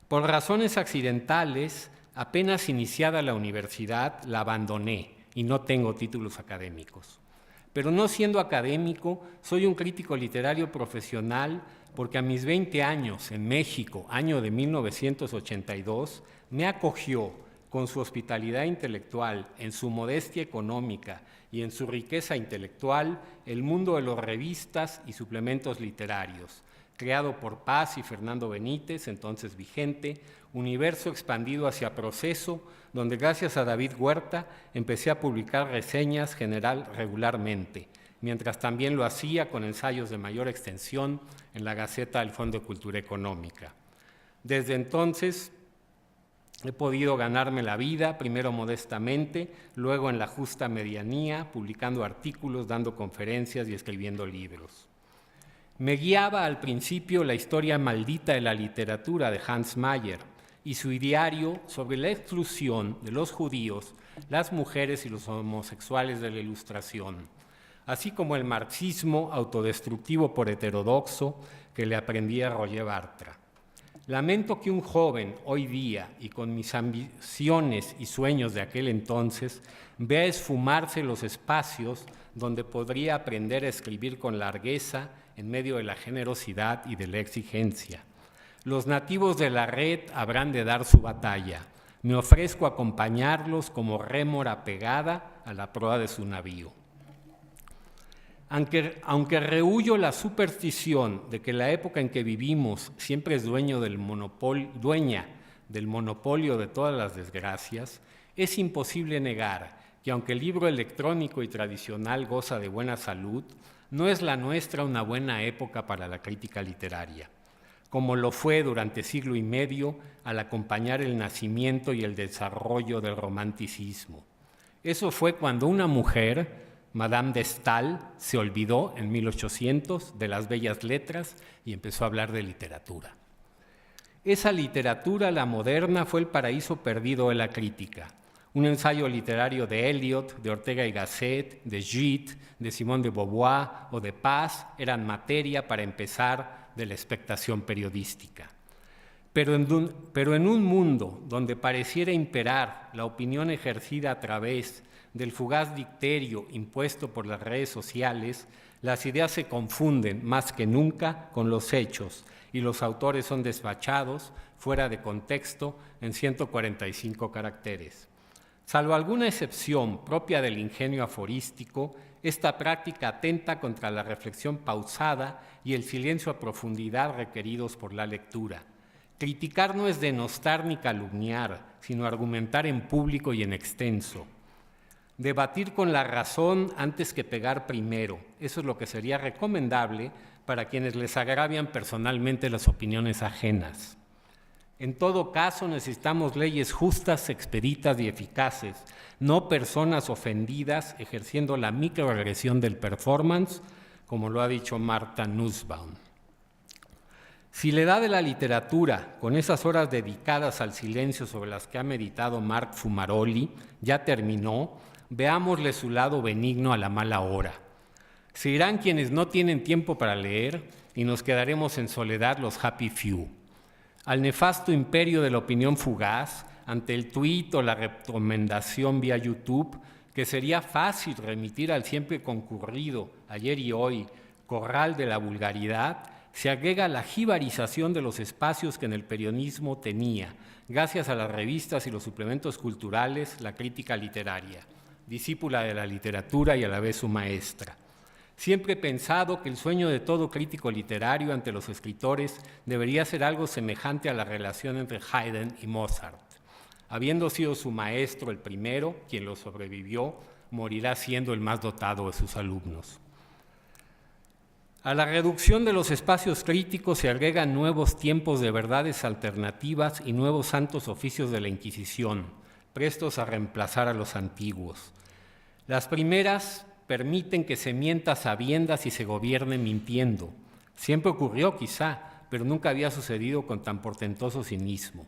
Por razones accidentales, apenas iniciada la universidad, la abandoné y no tengo títulos académicos. Pero no siendo académico, soy un crítico literario profesional porque a mis 20 años en México, año de 1982, me acogió con su hospitalidad intelectual, en su modestia económica y en su riqueza intelectual, el mundo de las revistas y suplementos literarios, creado por Paz y Fernando Benítez, entonces vigente, universo expandido hacia Proceso, donde gracias a David Huerta empecé a publicar reseñas regularmente, mientras también lo hacía con ensayos de mayor extensión en la Gaceta del Fondo de Cultura Económica. Desde entonces he podido ganarme la vida, primero modestamente, luego en la justa medianía, publicando artículos, dando conferencias y escribiendo libros. Me guiaba al principio la historia maldita de la literatura de Hans Mayer y su diario sobre la exclusión de los judíos, las mujeres y los homosexuales de la Ilustración, así como el marxismo autodestructivo por heterodoxo que le aprendí a Roger Bartra. Lamento que un joven hoy día y con mis ambiciones y sueños de aquel entonces vea esfumarse los espacios donde podría aprender a escribir con largueza en medio de la generosidad y de la exigencia. Los nativos de la red habrán de dar su batalla. Me ofrezco a acompañarlos como rémora pegada a la proa de su navío. Aunque rehuyo la superstición de que la época en que vivimos siempre es dueña del monopolio de todas las desgracias, es imposible negar que aunque el libro electrónico y tradicional goza de buena salud, no es la nuestra una buena época para la crítica literaria, como lo fue durante siglo y medio al acompañar el nacimiento y el desarrollo del romanticismo. Eso fue cuando una mujer, Madame de Staël, se olvidó en 1800 de las bellas letras y empezó a hablar de literatura. Esa literatura, la moderna, fue el paraíso perdido de la crítica. Un ensayo literario de Eliot, de Ortega y Gasset, de Gide, de Simone de Beauvoir o de Paz eran materia para empezar de la expectación periodística. Pero en un mundo donde pareciera imperar la opinión ejercida a través del fugaz dicterio impuesto por las redes sociales, las ideas se confunden más que nunca con los hechos y los autores son despachados fuera de contexto en 145 caracteres. Salvo alguna excepción propia del ingenio aforístico, esta práctica atenta contra la reflexión pausada y el silencio a profundidad requeridos por la lectura. Criticar no es denostar ni calumniar, sino argumentar en público y en extenso. Debatir con la razón antes que pegar primero. Eso es lo que sería recomendable para quienes les agravian personalmente las opiniones ajenas. En todo caso, necesitamos leyes justas, expeditas y eficaces, no personas ofendidas ejerciendo la microagresión del performance, como lo ha dicho Martha Nussbaum. Si la edad de la literatura, con esas horas dedicadas al silencio sobre las que ha meditado Marc Fumaroli, ya terminó, veámosle su lado benigno a la mala hora. Se irán quienes no tienen tiempo para leer y nos quedaremos en soledad los happy few. Al nefasto imperio de la opinión fugaz, ante el tuit o la recomendación vía YouTube, que sería fácil remitir al siempre concurrido, ayer y hoy, corral de la vulgaridad, se agrega la jibarización de los espacios que en el periodismo tenía, gracias a las revistas y los suplementos culturales, la crítica literaria, discípula de la literatura y a la vez su maestra. Siempre he pensado que el sueño de todo crítico literario ante los escritores debería ser algo semejante a la relación entre Haydn y Mozart. Habiendo sido su maestro el primero, quien lo sobrevivió, morirá siendo el más dotado de sus alumnos. A la reducción de los espacios críticos se agregan nuevos tiempos de verdades alternativas y nuevos santos oficios de la Inquisición, prestos a reemplazar a los antiguos. Las primeras permiten que se mienta a sabiendas y se gobierne mintiendo. Siempre ocurrió quizá, pero nunca había sucedido con tan portentoso cinismo.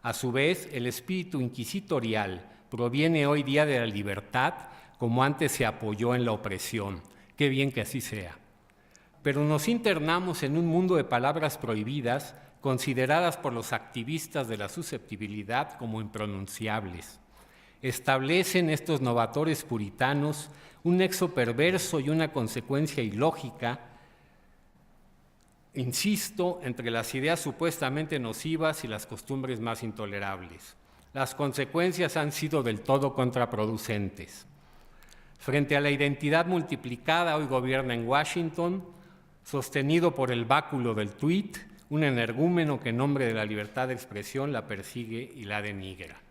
A su vez, el espíritu inquisitorial proviene hoy día de la libertad, como antes se apoyó en la opresión. Qué bien que así sea. Pero nos internamos en un mundo de palabras prohibidas, consideradas por los activistas de la susceptibilidad como impronunciables. establecen estos novatores puritanos un nexo perverso y una consecuencia ilógica, insisto, entre las ideas supuestamente nocivas y las costumbres más intolerables. Las consecuencias han sido del todo contraproducentes. Frente a la identidad multiplicada, hoy gobierna en Washington, sostenido por el báculo del tuit, un energúmeno que en nombre de la libertad de expresión la persigue y la denigra.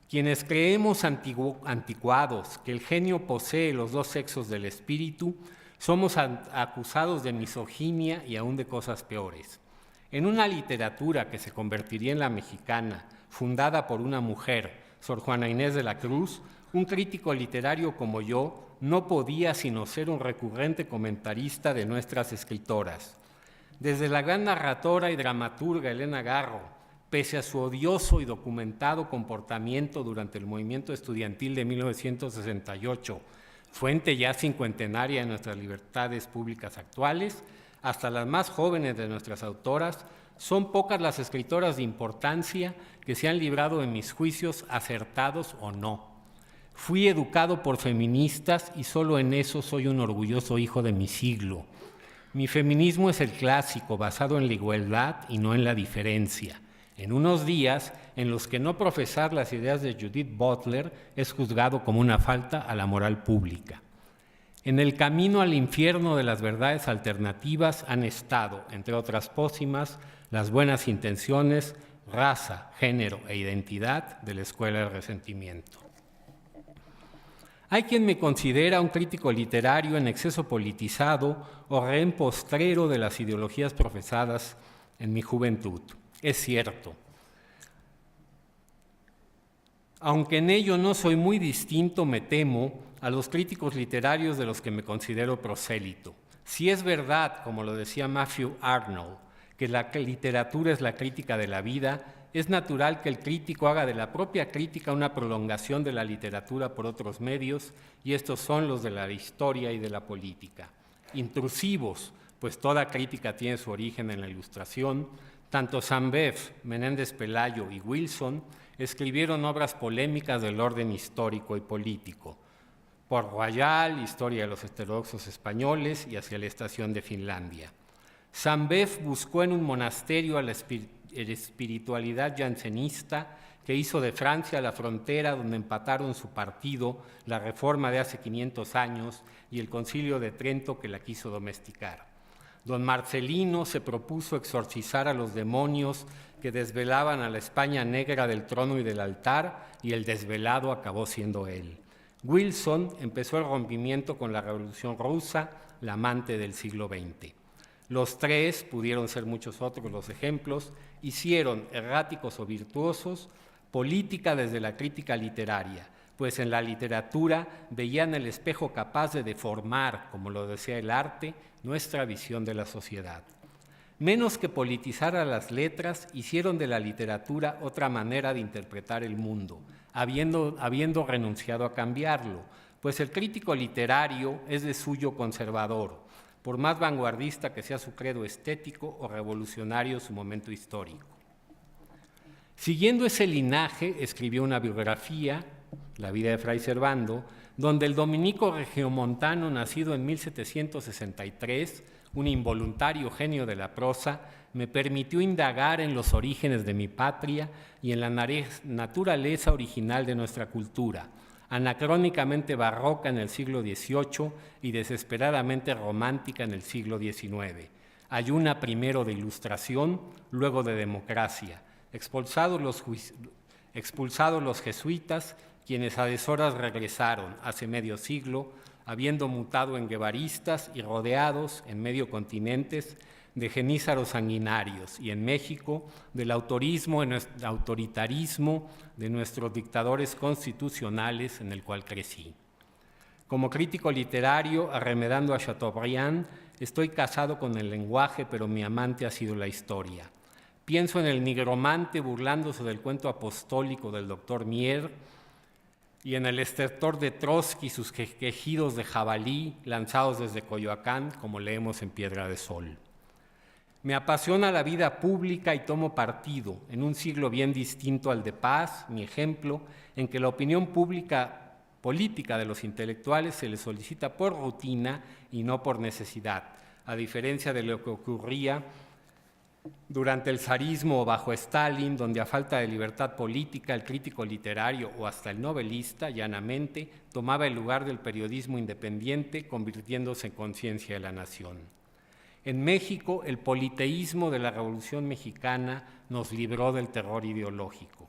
Quienes creemos anticuados que el genio posee los dos sexos del espíritu, somos acusados de misoginia y aún de cosas peores. En una literatura que se convertiría en la mexicana, fundada por una mujer, Sor Juana Inés de la Cruz, un crítico literario como yo no podía sino ser un recurrente comentarista de nuestras escritoras. Desde la gran narradora y dramaturga Elena Garro, pese a su odioso y documentado comportamiento durante el movimiento estudiantil de 1968, fuente ya cincuentenaria de nuestras libertades públicas actuales, hasta las más jóvenes de nuestras autoras, son pocas las escritoras de importancia que se han librado en mis juicios, acertados o no. Fui educado por feministas y solo en eso soy un orgulloso hijo de mi siglo. Mi feminismo es el clásico, basado en la igualdad y no en la diferencia. En unos días en los que no profesar las ideas de Judith Butler es juzgado como una falta a la moral pública. En el camino al infierno de las verdades alternativas han estado, entre otras pócimas, las buenas intenciones, raza, género e identidad de la Escuela del Resentimiento. Hay quien me considera un crítico literario en exceso politizado o rehén postrero de las ideologías profesadas en mi juventud. Es cierto. Aunque en ello no soy muy distinto, me temo, a los críticos literarios de los que me considero prosélito. Si es verdad, como lo decía Matthew Arnold, que la literatura es la crítica de la vida, es natural que el crítico haga de la propia crítica una prolongación de la literatura por otros medios, y estos son los de la historia y de la política. Intrusivos, pues toda crítica tiene su origen en la Ilustración. Tanto Zambef, Menéndez Pelayo y Wilson escribieron obras polémicas del orden histórico y político. Port Royal, Historia de los heterodoxos españoles, y Hacia la estación de Finlandia. Zambef buscó en un monasterio a la espiritualidad jansenista que hizo de Francia la frontera donde empataron su partido, la Reforma de hace 500 años y el Concilio de Trento que la quiso domesticar. Don Marcelino se propuso exorcizar a los demonios que desvelaban a la España negra del trono y del altar, y el desvelado acabó siendo él. Wilson empezó el rompimiento con la Revolución Rusa, la amante del siglo XX. Los tres, pudieron ser muchos otros los ejemplos, hicieron, erráticos o virtuosos, política desde la crítica literaria, pues en la literatura veían el espejo capaz de deformar, como lo desea el arte, nuestra visión de la sociedad. Menos que politizar a las letras, hicieron de la literatura otra manera de interpretar el mundo, habiendo renunciado a cambiarlo, pues el crítico literario es de suyo conservador, por más vanguardista que sea su credo estético o revolucionario su momento histórico. Siguiendo ese linaje, escribió una biografía, La vida de Fray Servando, donde el dominico regiomontano, nacido en 1763, un involuntario genio de la prosa, me permitió indagar en los orígenes de mi patria y en la naturaleza original de nuestra cultura, anacrónicamente barroca en el siglo XVIII y desesperadamente romántica en el siglo XIX. Ayuna primero de Ilustración, luego de democracia. Expulsados los jesuitas, quienes a deshoras regresaron hace medio siglo, habiendo mutado en guevaristas y rodeados en medio continentes de genízaros sanguinarios, y en México del autoritarismo de nuestros dictadores constitucionales en el cual crecí. Como crítico literario, arremedando a Chateaubriand, estoy casado con el lenguaje, pero mi amante ha sido la historia. Pienso en el nigromante burlándose del cuento apostólico del doctor Mier, y en el estertor de Trotsky, sus quejidos de jabalí lanzados desde Coyoacán, como leemos en Piedra de Sol. Me apasiona la vida pública y tomo partido, en un siglo bien distinto al de Paz, mi ejemplo, en que la opinión política de los intelectuales se les solicita por rutina y no por necesidad, a diferencia de lo que ocurría durante el zarismo o bajo Stalin, donde a falta de libertad política, el crítico literario o hasta el novelista, llanamente, tomaba el lugar del periodismo independiente, convirtiéndose en conciencia de la nación. En México, el politeísmo de la Revolución Mexicana nos libró del terror ideológico.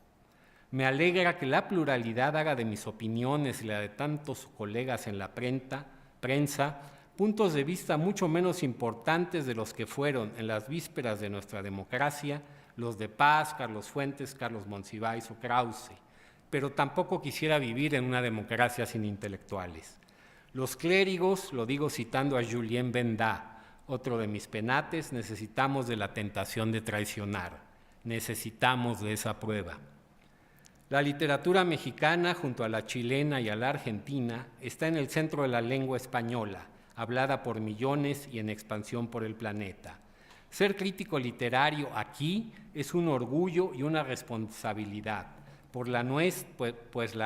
Me alegra que la pluralidad haga de mis opiniones y la de tantos colegas en la prensa puntos de vista mucho menos importantes de los que fueron en las vísperas de nuestra democracia los de Paz, Carlos Fuentes, Carlos Monsiváis o Krause, pero tampoco quisiera vivir en una democracia sin intelectuales. Los clérigos, lo digo citando a Julien Benda, otro de mis penates, necesitamos de la tentación de traicionar, necesitamos de esa prueba. La literatura mexicana, junto a la chilena y a la argentina, está en el centro de la lengua española, hablada por millones y en expansión por el planeta. Ser crítico literario aquí es un orgullo y una responsabilidad, pues la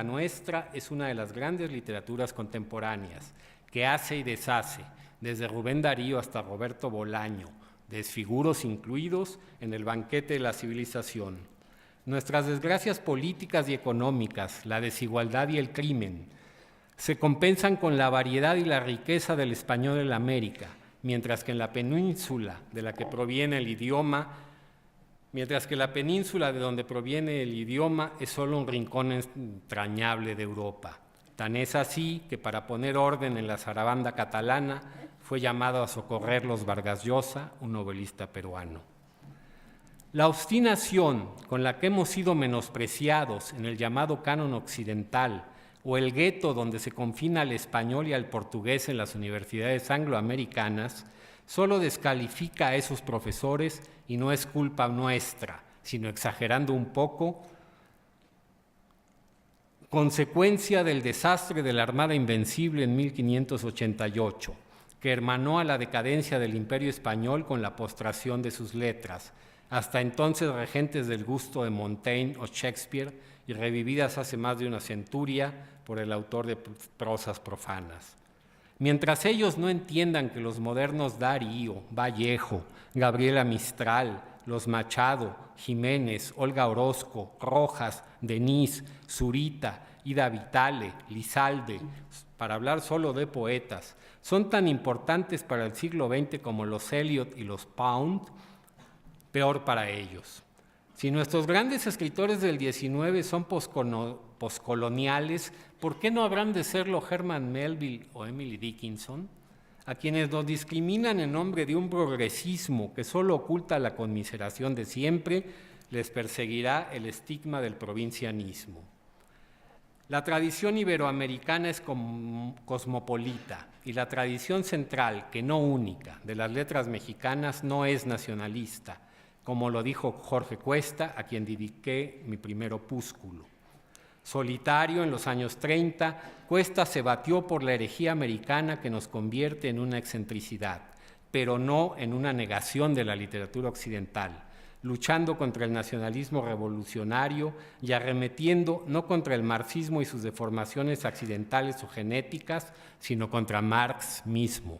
nuestra es una de las grandes literaturas contemporáneas, que hace y deshace, desde Rubén Darío hasta Roberto Bolaño, desfiguros incluidos en el banquete de la civilización. Nuestras desgracias políticas y económicas, la desigualdad y el crimen, se compensan con la variedad y la riqueza del español en la América, mientras que en la península de la que proviene el idioma, es solo un rincón entrañable de Europa. Tan es así que para poner orden en la zarabanda catalana fue llamado a socorrerlos Vargas Llosa, un novelista peruano. La obstinación con la que hemos sido menospreciados en el llamado canon occidental o el gueto donde se confina al español y al portugués en las universidades angloamericanas, solo descalifica a esos profesores y no es culpa nuestra, sino exagerando un poco, consecuencia del desastre de la Armada Invencible en 1588, que hermanó a la decadencia del Imperio Español con la postración de sus letras, hasta entonces regentes del gusto de Montaigne o Shakespeare y revividas hace más de una centuria por el autor de prosas profanas. Mientras ellos no entiendan que los modernos Darío, Vallejo, Gabriela Mistral, los Machado, Jiménez, Olga Orozco, Rojas, Denis, Zurita, Ida Vitale, Lizalde, para hablar solo de poetas, son tan importantes para el siglo XX como los Eliot y los Pound, peor para ellos. Si nuestros grandes escritores del XIX son poscoloniales, ¿por qué no habrán de serlo Herman Melville o Emily Dickinson? A quienes nos discriminan en nombre de un progresismo que solo oculta la conmiseración de siempre, les perseguirá el estigma del provincianismo. La tradición iberoamericana es cosmopolita y la tradición central, que no única, de las letras mexicanas no es nacionalista, como lo dijo Jorge Cuesta, a quien dediqué mi primer opúsculo. Solitario en los años 30, Cuesta se batió por la herejía americana que nos convierte en una excentricidad, pero no en una negación de la literatura occidental, luchando contra el nacionalismo revolucionario y arremetiendo no contra el marxismo y sus deformaciones accidentales o genéticas, sino contra Marx mismo.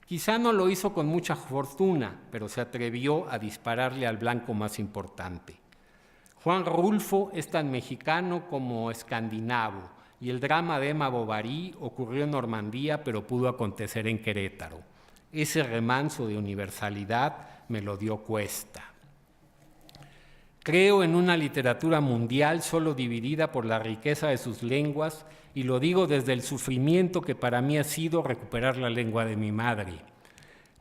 Quizá no lo hizo con mucha fortuna, pero se atrevió a dispararle al blanco más importante. Juan Rulfo es tan mexicano como escandinavo, y el drama de Emma Bovary ocurrió en Normandía, pero pudo acontecer en Querétaro. Ese remanso de universalidad me lo dio Cuesta. Creo en una literatura mundial solo dividida por la riqueza de sus lenguas, y lo digo desde el sufrimiento que para mí ha sido recuperar la lengua de mi madre.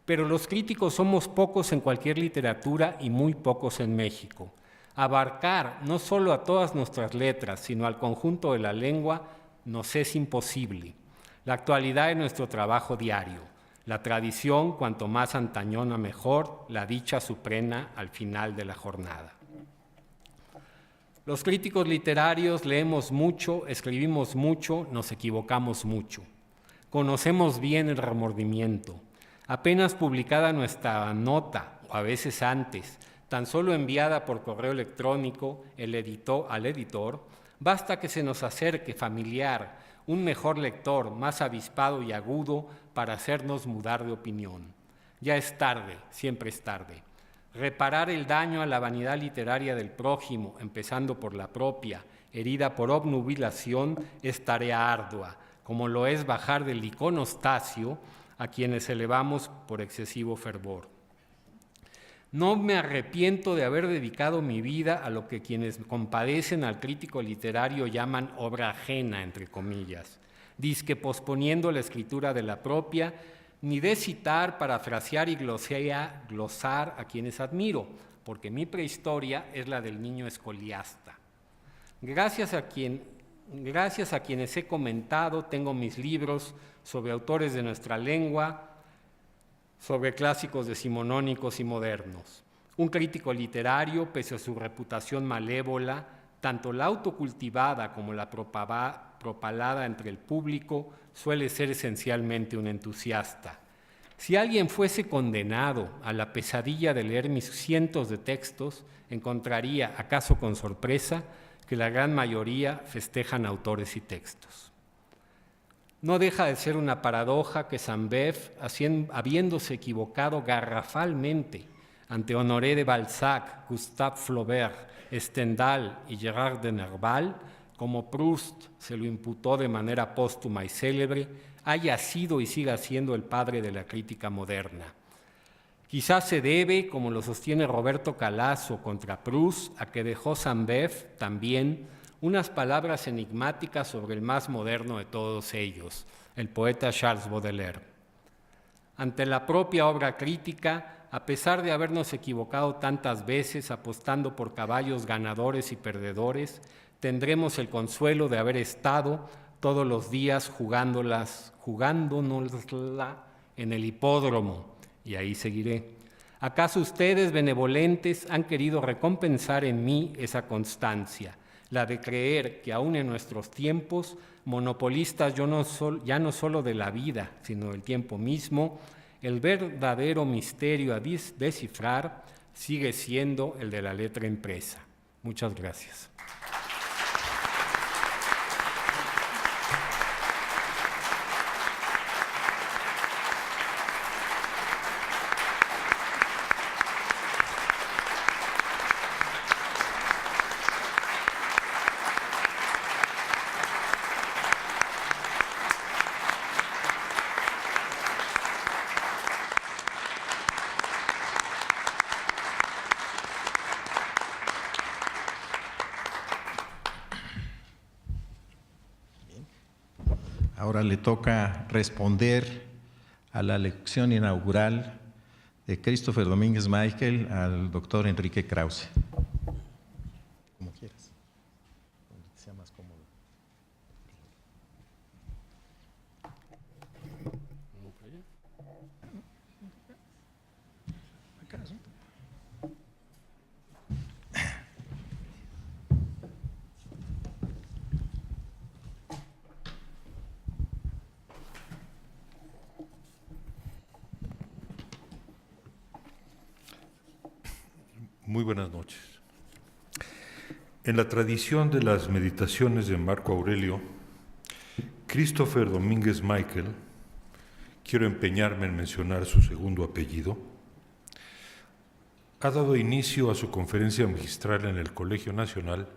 Pero los críticos somos pocos en cualquier literatura y muy pocos en México. Abarcar no solo a todas nuestras letras, sino al conjunto de la lengua, nos es imposible. La actualidad de nuestro trabajo diario, la tradición, cuanto más antañona mejor, la dicha suprema al final de la jornada. Los críticos literarios leemos mucho, escribimos mucho, nos equivocamos mucho. Conocemos bien el remordimiento. Apenas publicada nuestra nota, o a veces antes, tan solo enviada por correo electrónico al editor, basta que se nos acerque familiar, un mejor lector, más avispado y agudo para hacernos mudar de opinión. Ya es tarde, siempre es tarde. Reparar el daño a la vanidad literaria del prójimo, empezando por la propia, herida por obnubilación, es tarea ardua, como lo es bajar del iconostasio a quienes elevamos por excesivo fervor. No me arrepiento de haber dedicado mi vida a lo que quienes compadecen al crítico literario llaman obra ajena, entre comillas, dizque posponiendo la escritura de la propia, ni de citar, parafrasear y glosar a quienes admiro, porque mi prehistoria es la del niño escoliasta. Gracias a quienes he comentado, tengo mis libros sobre autores de nuestra lengua, sobre clásicos decimonónicos y modernos. Un crítico literario, pese a su reputación malévola, tanto la autocultivada como la propalada entre el público, suele ser esencialmente un entusiasta. Si alguien fuese condenado a la pesadilla de leer mis cientos de textos, encontraría, acaso con sorpresa, que la gran mayoría festejan autores y textos. No deja de ser una paradoja que Sainte-Beuve, habiéndose equivocado garrafalmente ante Honoré de Balzac, Gustave Flaubert, Stendhal y Gerard de Nerval, como Proust se lo imputó de manera póstuma y célebre, haya sido y siga siendo el padre de la crítica moderna. Quizás se debe, como lo sostiene Roberto Calasso contra Proust, a que dejó Sainte-Beuve también unas palabras enigmáticas sobre el más moderno de todos ellos, el poeta Charles Baudelaire. Ante la propia obra crítica, a pesar de habernos equivocado tantas veces apostando por caballos ganadores y perdedores, tendremos el consuelo de haber estado todos los días jugándonosla en el hipódromo, y ahí seguiré. ¿Acaso ustedes, benevolentes, han querido recompensar en mí esa constancia, la de creer que aún en nuestros tiempos, monopolistas ya no solo de la vida, sino del tiempo mismo, el verdadero misterio a descifrar sigue siendo el de la letra impresa? Muchas gracias. Ahora le toca responder a la lección inaugural de Christopher Domínguez Michael al doctor Enrique Krause. Como quieras, donde te sea más cómodo. Acá, ¿sí? Muy buenas noches. En la tradición de las meditaciones de Marco Aurelio, Christopher Domínguez Michael, quiero empeñarme en mencionar su segundo apellido, ha dado inicio a su conferencia magistral en el Colegio Nacional,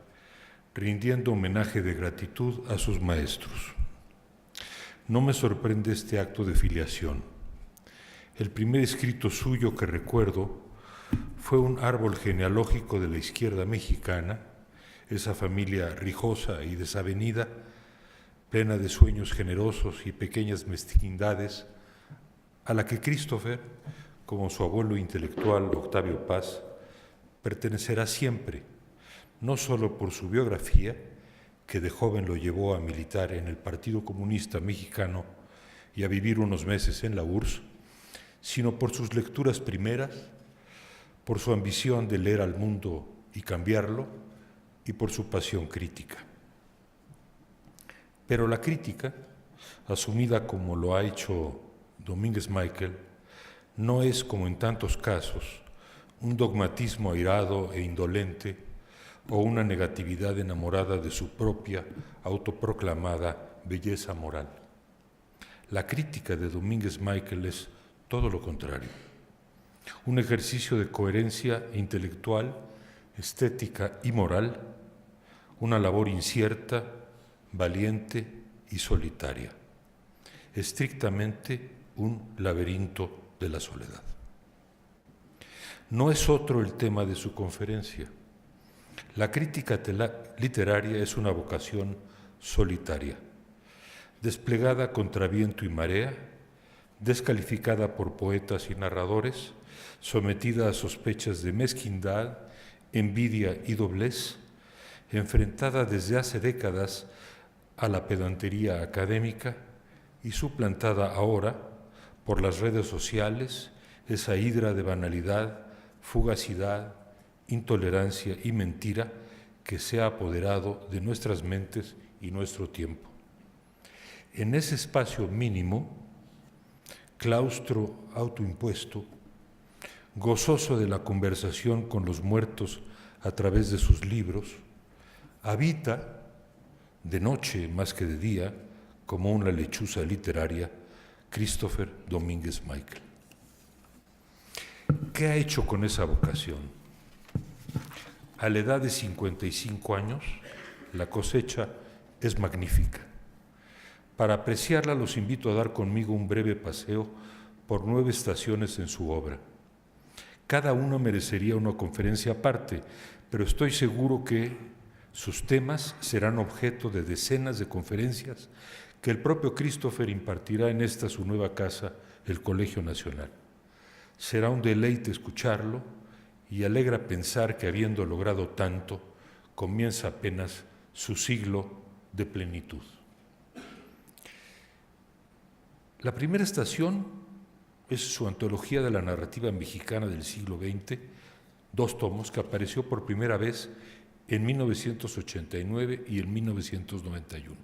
rindiendo homenaje de gratitud a sus maestros. No me sorprende este acto de filiación. El primer escrito suyo que recuerdo fue un árbol genealógico de la izquierda mexicana, esa familia rijosa y desavenida, plena de sueños generosos y pequeñas mezquindades, a la que Christopher, como su abuelo intelectual Octavio Paz, pertenecerá siempre, no solo por su biografía, que de joven lo llevó a militar en el Partido Comunista Mexicano y a vivir unos meses en la URSS, sino por sus lecturas primeras, por su ambición de leer al mundo y cambiarlo, y por su pasión crítica. Pero la crítica, asumida como lo ha hecho Domínguez Michael, no es, como en tantos casos, un dogmatismo airado e indolente o una negatividad enamorada de su propia autoproclamada belleza moral. La crítica de Domínguez Miquel es todo lo contrario, un ejercicio de coherencia intelectual, estética y moral, una labor incierta, valiente y solitaria, estrictamente un laberinto de la soledad. No es otro el tema de su conferencia. La crítica literaria es una vocación solitaria, desplegada contra viento y marea, descalificada por poetas y narradores, sometida a sospechas de mezquindad, envidia y doblez, enfrentada desde hace décadas a la pedantería académica y suplantada ahora por las redes sociales, esa hidra de banalidad, fugacidad, intolerancia y mentira que se ha apoderado de nuestras mentes y nuestro tiempo. En ese espacio mínimo, claustro autoimpuesto, gozoso de la conversación con los muertos a través de sus libros, habita, de noche más que de día, como una lechuza literaria, Christopher Domínguez Miquel. ¿Qué ha hecho con esa vocación? A la edad de 55 años, la cosecha es magnífica. Para apreciarla los invito a dar conmigo un breve paseo por 9 estaciones en su obra. Cada una merecería una conferencia aparte, pero estoy seguro que sus temas serán objeto de decenas de conferencias que el propio Christopher impartirá en esta su nueva casa, el Colegio Nacional. Será un deleite escucharlo y alegra pensar que habiendo logrado tanto, comienza apenas su siglo de plenitud. La primera estación es su antología de la narrativa mexicana del siglo XX, 2 tomos que apareció por primera vez en 1989 y en 1991.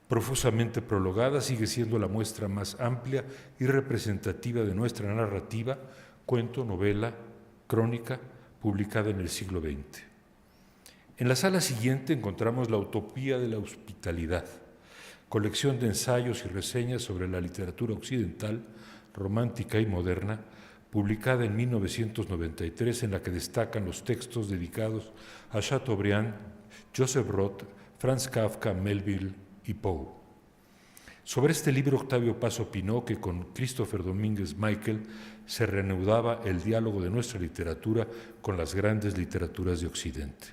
Profusamente prologada, sigue siendo la muestra más amplia y representativa de nuestra narrativa, cuento, novela, crónica, publicada en el siglo XX. En la sala siguiente encontramos La utopía de la hospitalidad, colección de ensayos y reseñas sobre la literatura occidental, romántica y moderna, publicada en 1993, en la que destacan los textos dedicados a Chateaubriand, Joseph Roth, Franz Kafka, Melville y Poe. Sobre este libro, Octavio Paz opinó que con Christopher Domínguez Miquel se reanudaba el diálogo de nuestra literatura con las grandes literaturas de Occidente.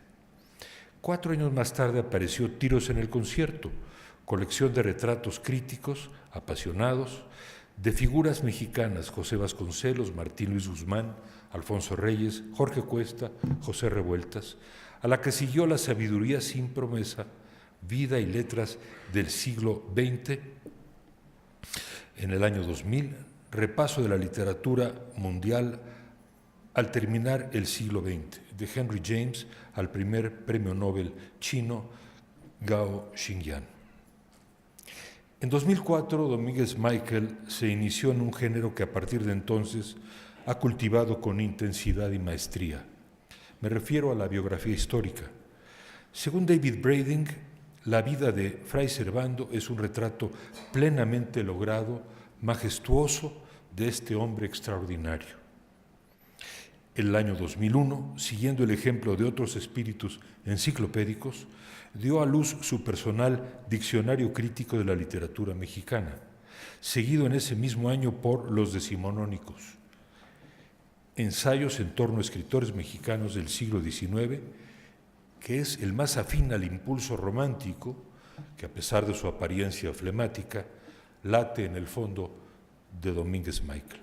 4 años más tarde apareció Tiros en el concierto, colección de retratos críticos, apasionados, de figuras mexicanas: José Vasconcelos, Martín Luis Guzmán, Alfonso Reyes, Jorge Cuesta, José Revueltas, a la que siguió La sabiduría sin promesa, vida y letras del siglo XX. En el año 2000, repaso de la literatura mundial al terminar el siglo XX, de Henry James al primer premio Nobel chino Gao Xingyan. En 2004, Domínguez Miquel se inició en un género que a partir de entonces ha cultivado con intensidad y maestría. Me refiero a la biografía histórica. Según David Brading, la vida de Fray Servando es un retrato plenamente logrado, majestuoso, de este hombre extraordinario. En el año 2001, siguiendo el ejemplo de otros espíritus enciclopédicos, dio a luz su personal Diccionario Crítico de la Literatura Mexicana, seguido en ese mismo año por Los Decimonónicos, ensayos en torno a escritores mexicanos del siglo XIX, que es el más afín al impulso romántico, que a pesar de su apariencia flemática, late en el fondo de Domínguez Miquel.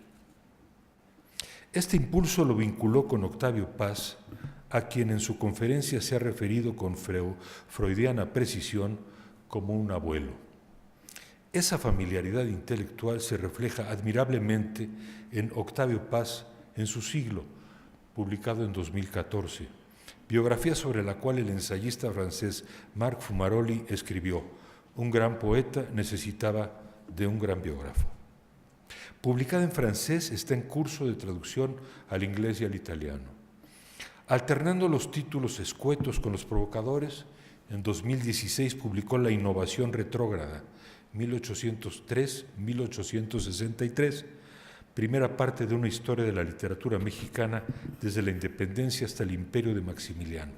Este impulso lo vinculó con Octavio Paz, a quien en su conferencia se ha referido con freudiana precisión como un abuelo. Esa familiaridad intelectual se refleja admirablemente en Octavio Paz en su siglo, publicado en 2014, biografía sobre la cual el ensayista francés Marc Fumaroli escribió: un gran poeta necesitaba de un gran biógrafo. Publicada en francés, está en curso de traducción al inglés y al italiano. Alternando los títulos escuetos con los provocadores, en 2016 publicó La innovación retrógrada, 1803-1863, primera parte de una historia de la literatura mexicana desde la independencia hasta el imperio de Maximiliano.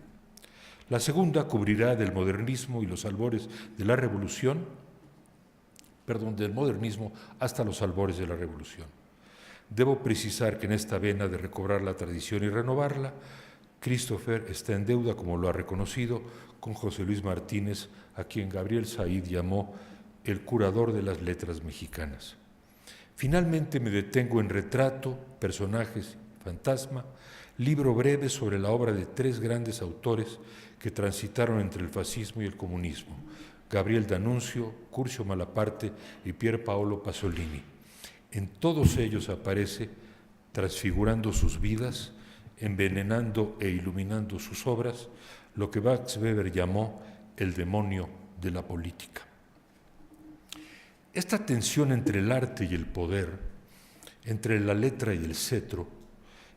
La segunda cubrirá del modernismo y los albores de la revolución, del modernismo hasta los albores de la revolución. Debo precisar que en esta vena de recobrar la tradición y renovarla, Christopher está en deuda, como lo ha reconocido, con José Luis Martínez, a quien Gabriel Said llamó el curador de las letras mexicanas. Finalmente me detengo en Retrato, Personajes, Fantasma, libro breve sobre la obra de tres grandes autores que transitaron entre el fascismo y el comunismo: Gabriel D'Annunzio, Curcio Malaparte y Pier Paolo Pasolini. En todos ellos aparece, transfigurando sus vidas, envenenando e iluminando sus obras, lo que Max Weber llamó el demonio de la política. Esta tensión entre el arte y el poder, entre la letra y el cetro,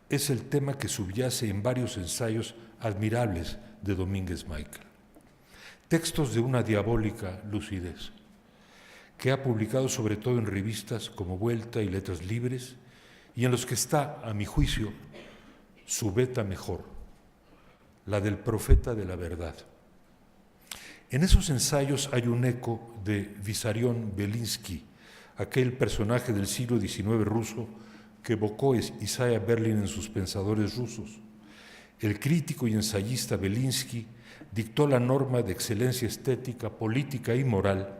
es el tema que subyace en varios ensayos admirables de Domínguez Michel. Textos de una diabólica lucidez, que ha publicado sobre todo en revistas como Vuelta y Letras Libres, y en los que está, a mi juicio, su beta mejor, la del profeta de la verdad. En esos ensayos hay un eco de Vissarion Belinsky, aquel personaje del siglo XIX ruso que evocó Isaiah Berlin en sus Pensadores rusos. El crítico y ensayista Belinsky dictó la norma de excelencia estética, política y moral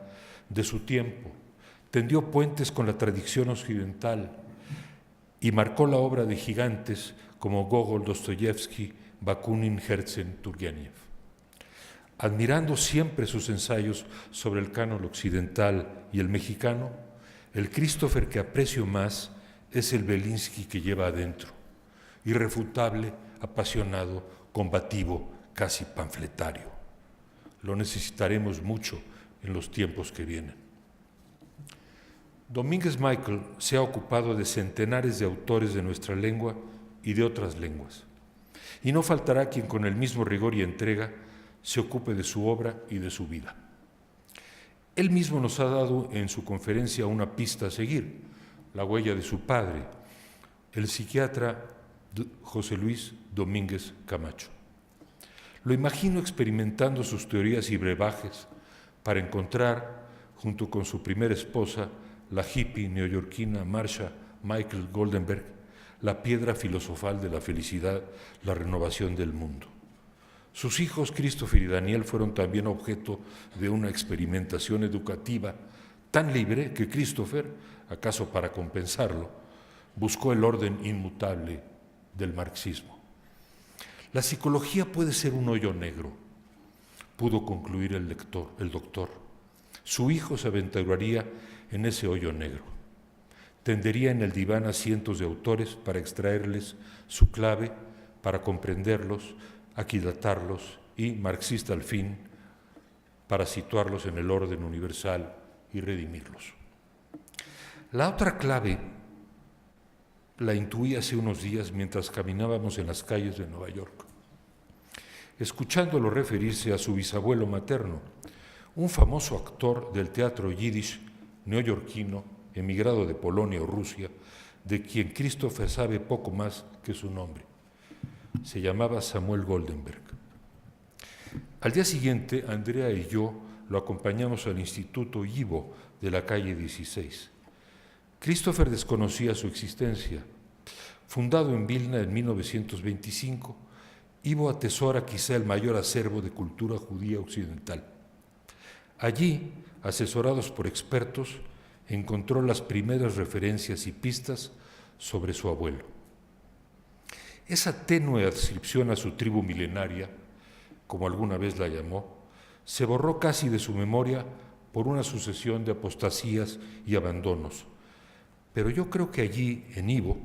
de su tiempo, tendió puentes con la tradición occidental y marcó la obra de gigantes como Gogol, Dostoyevsky, Bakunin, Herzen, Turgenev. Admirando siempre sus ensayos sobre el canon occidental y el mexicano, el Christopher que aprecio más es el Belinsky que lleva adentro, irrefutable, apasionado, combativo, casi panfletario. Lo necesitaremos mucho en los tiempos que vienen. Domínguez Michel se ha ocupado de centenares de autores de nuestra lengua y de otras lenguas, y no faltará quien con el mismo rigor y entrega se ocupe de su obra y de su vida. Él mismo nos ha dado en su conferencia una pista a seguir, la huella de su padre, el psiquiatra José Luis Domínguez Camacho. Lo imagino experimentando sus teorías y brebajes para encontrar, junto con su primera esposa, la hippie neoyorquina Marsha Michael Goldenberg, la piedra filosofal de la felicidad, la renovación del mundo. Sus hijos, Christopher y Daniel, fueron también objeto de una experimentación educativa tan libre que Christopher, acaso para compensarlo, buscó el orden inmutable del marxismo. La psicología puede ser un hoyo negro, pudo concluir el doctor. Su hijo se aventuraría en ese hoyo negro. Tendería en el diván a cientos de autores para extraerles su clave, para comprenderlos, aquilatarlos y, marxista al fin, para situarlos en el orden universal y redimirlos. La otra clave la intuí hace unos días mientras caminábamos en las calles de Nueva York, escuchándolo referirse a su bisabuelo materno, un famoso actor del teatro yiddish neoyorquino, emigrado de Polonia o Rusia, de quien Christopher sabe poco más que su nombre. Se llamaba Samuel Goldenberg. Al día siguiente, Andrea y yo lo acompañamos al Instituto Ivo de la calle 16. Christopher desconocía su existencia. Fundado en Vilna en 1925, Ivo atesora quizá el mayor acervo de cultura judía occidental. Allí, asesorados por expertos, encontró las primeras referencias y pistas sobre su abuelo. Esa tenue adscripción a su tribu milenaria, como alguna vez la llamó, se borró casi de su memoria por una sucesión de apostasías y abandonos. Pero yo creo que allí, en Ivo,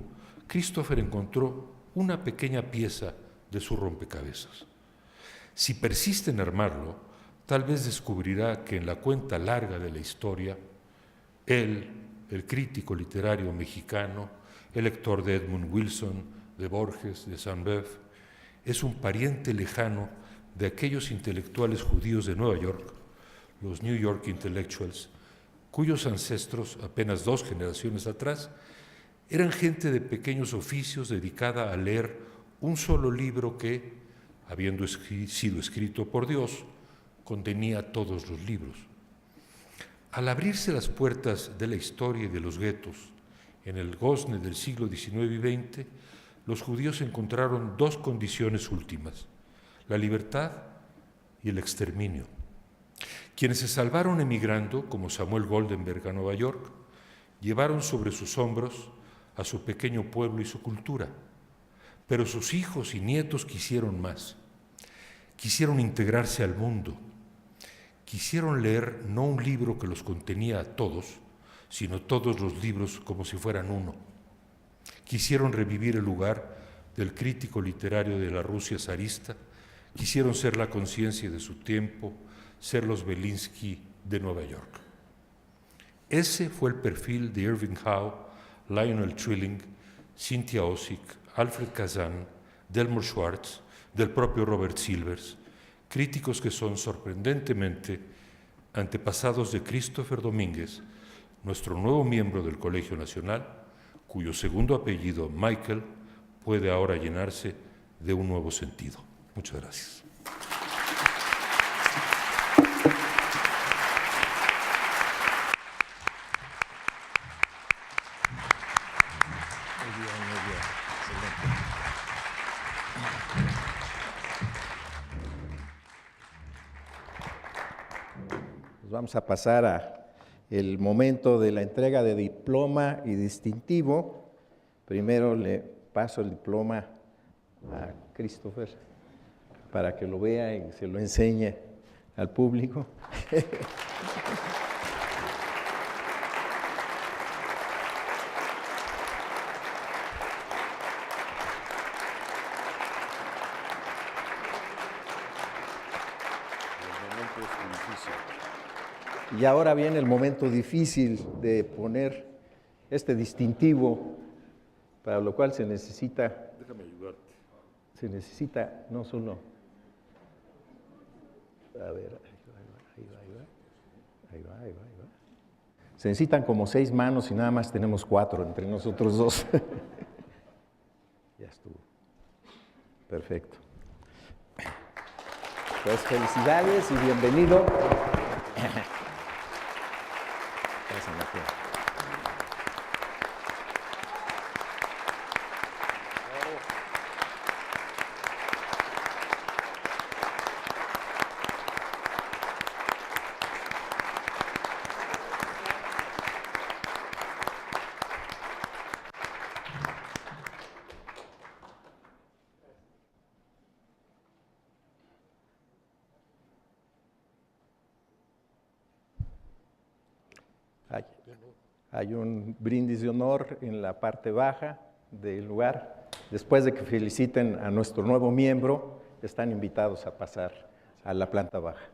Christopher encontró una pequeña pieza de su rompecabezas. Si persiste en armarlo, tal vez descubrirá que en la cuenta larga de la historia, él, el crítico literario mexicano, el lector de Edmund Wilson, de Borges, de Sainte-Beuve, es un pariente lejano de aquellos intelectuales judíos de Nueva York, los New York Intellectuals, cuyos ancestros, apenas 2 generaciones atrás, eran gente de pequeños oficios dedicada a leer un solo libro que, habiendo sido escrito por Dios, contenía todos los libros. Al abrirse las puertas de la historia y de los guetos en el gozne del siglo XIX y XX, los judíos encontraron 2 condiciones últimas: la libertad y el exterminio. Quienes se salvaron emigrando, como Samuel Goldenberg a Nueva York, llevaron sobre sus hombros a su pequeño pueblo y su cultura, pero sus hijos y nietos quisieron más. Quisieron integrarse al mundo. Quisieron leer no un libro que los contenía a todos, sino todos los libros como si fueran uno. Quisieron revivir el lugar del crítico literario de la Rusia zarista. Quisieron ser la conciencia de su tiempo, ser los Belinsky de Nueva York. Ese fue el perfil de Irving Howe, Lionel Trilling, Cynthia Ozick, Alfred Kazan, Delmore Schwartz, del propio Robert Silvers, críticos que son sorprendentemente antepasados de Christopher Domínguez, nuestro nuevo miembro del Colegio Nacional, cuyo segundo apellido, Michael, puede ahora llenarse de un nuevo sentido. Muchas gracias. Vamos a pasar al momento de la entrega de diploma y distintivo. Primero le paso el diploma a Christopher para que lo vea y se lo enseñe al público. Y ahora viene el momento difícil de poner este distintivo, para lo cual se necesita... Déjame ayudarte. Se necesita no solo... A ver, ahí va. Se necesitan como 6 manos y nada más tenemos 4 entre nosotros 2. Ya estuvo. Perfecto. Pues felicidades y bienvenido. Hay un brindis de honor en la parte baja del lugar. Después de que feliciten a nuestro nuevo miembro, están invitados a pasar a la planta baja.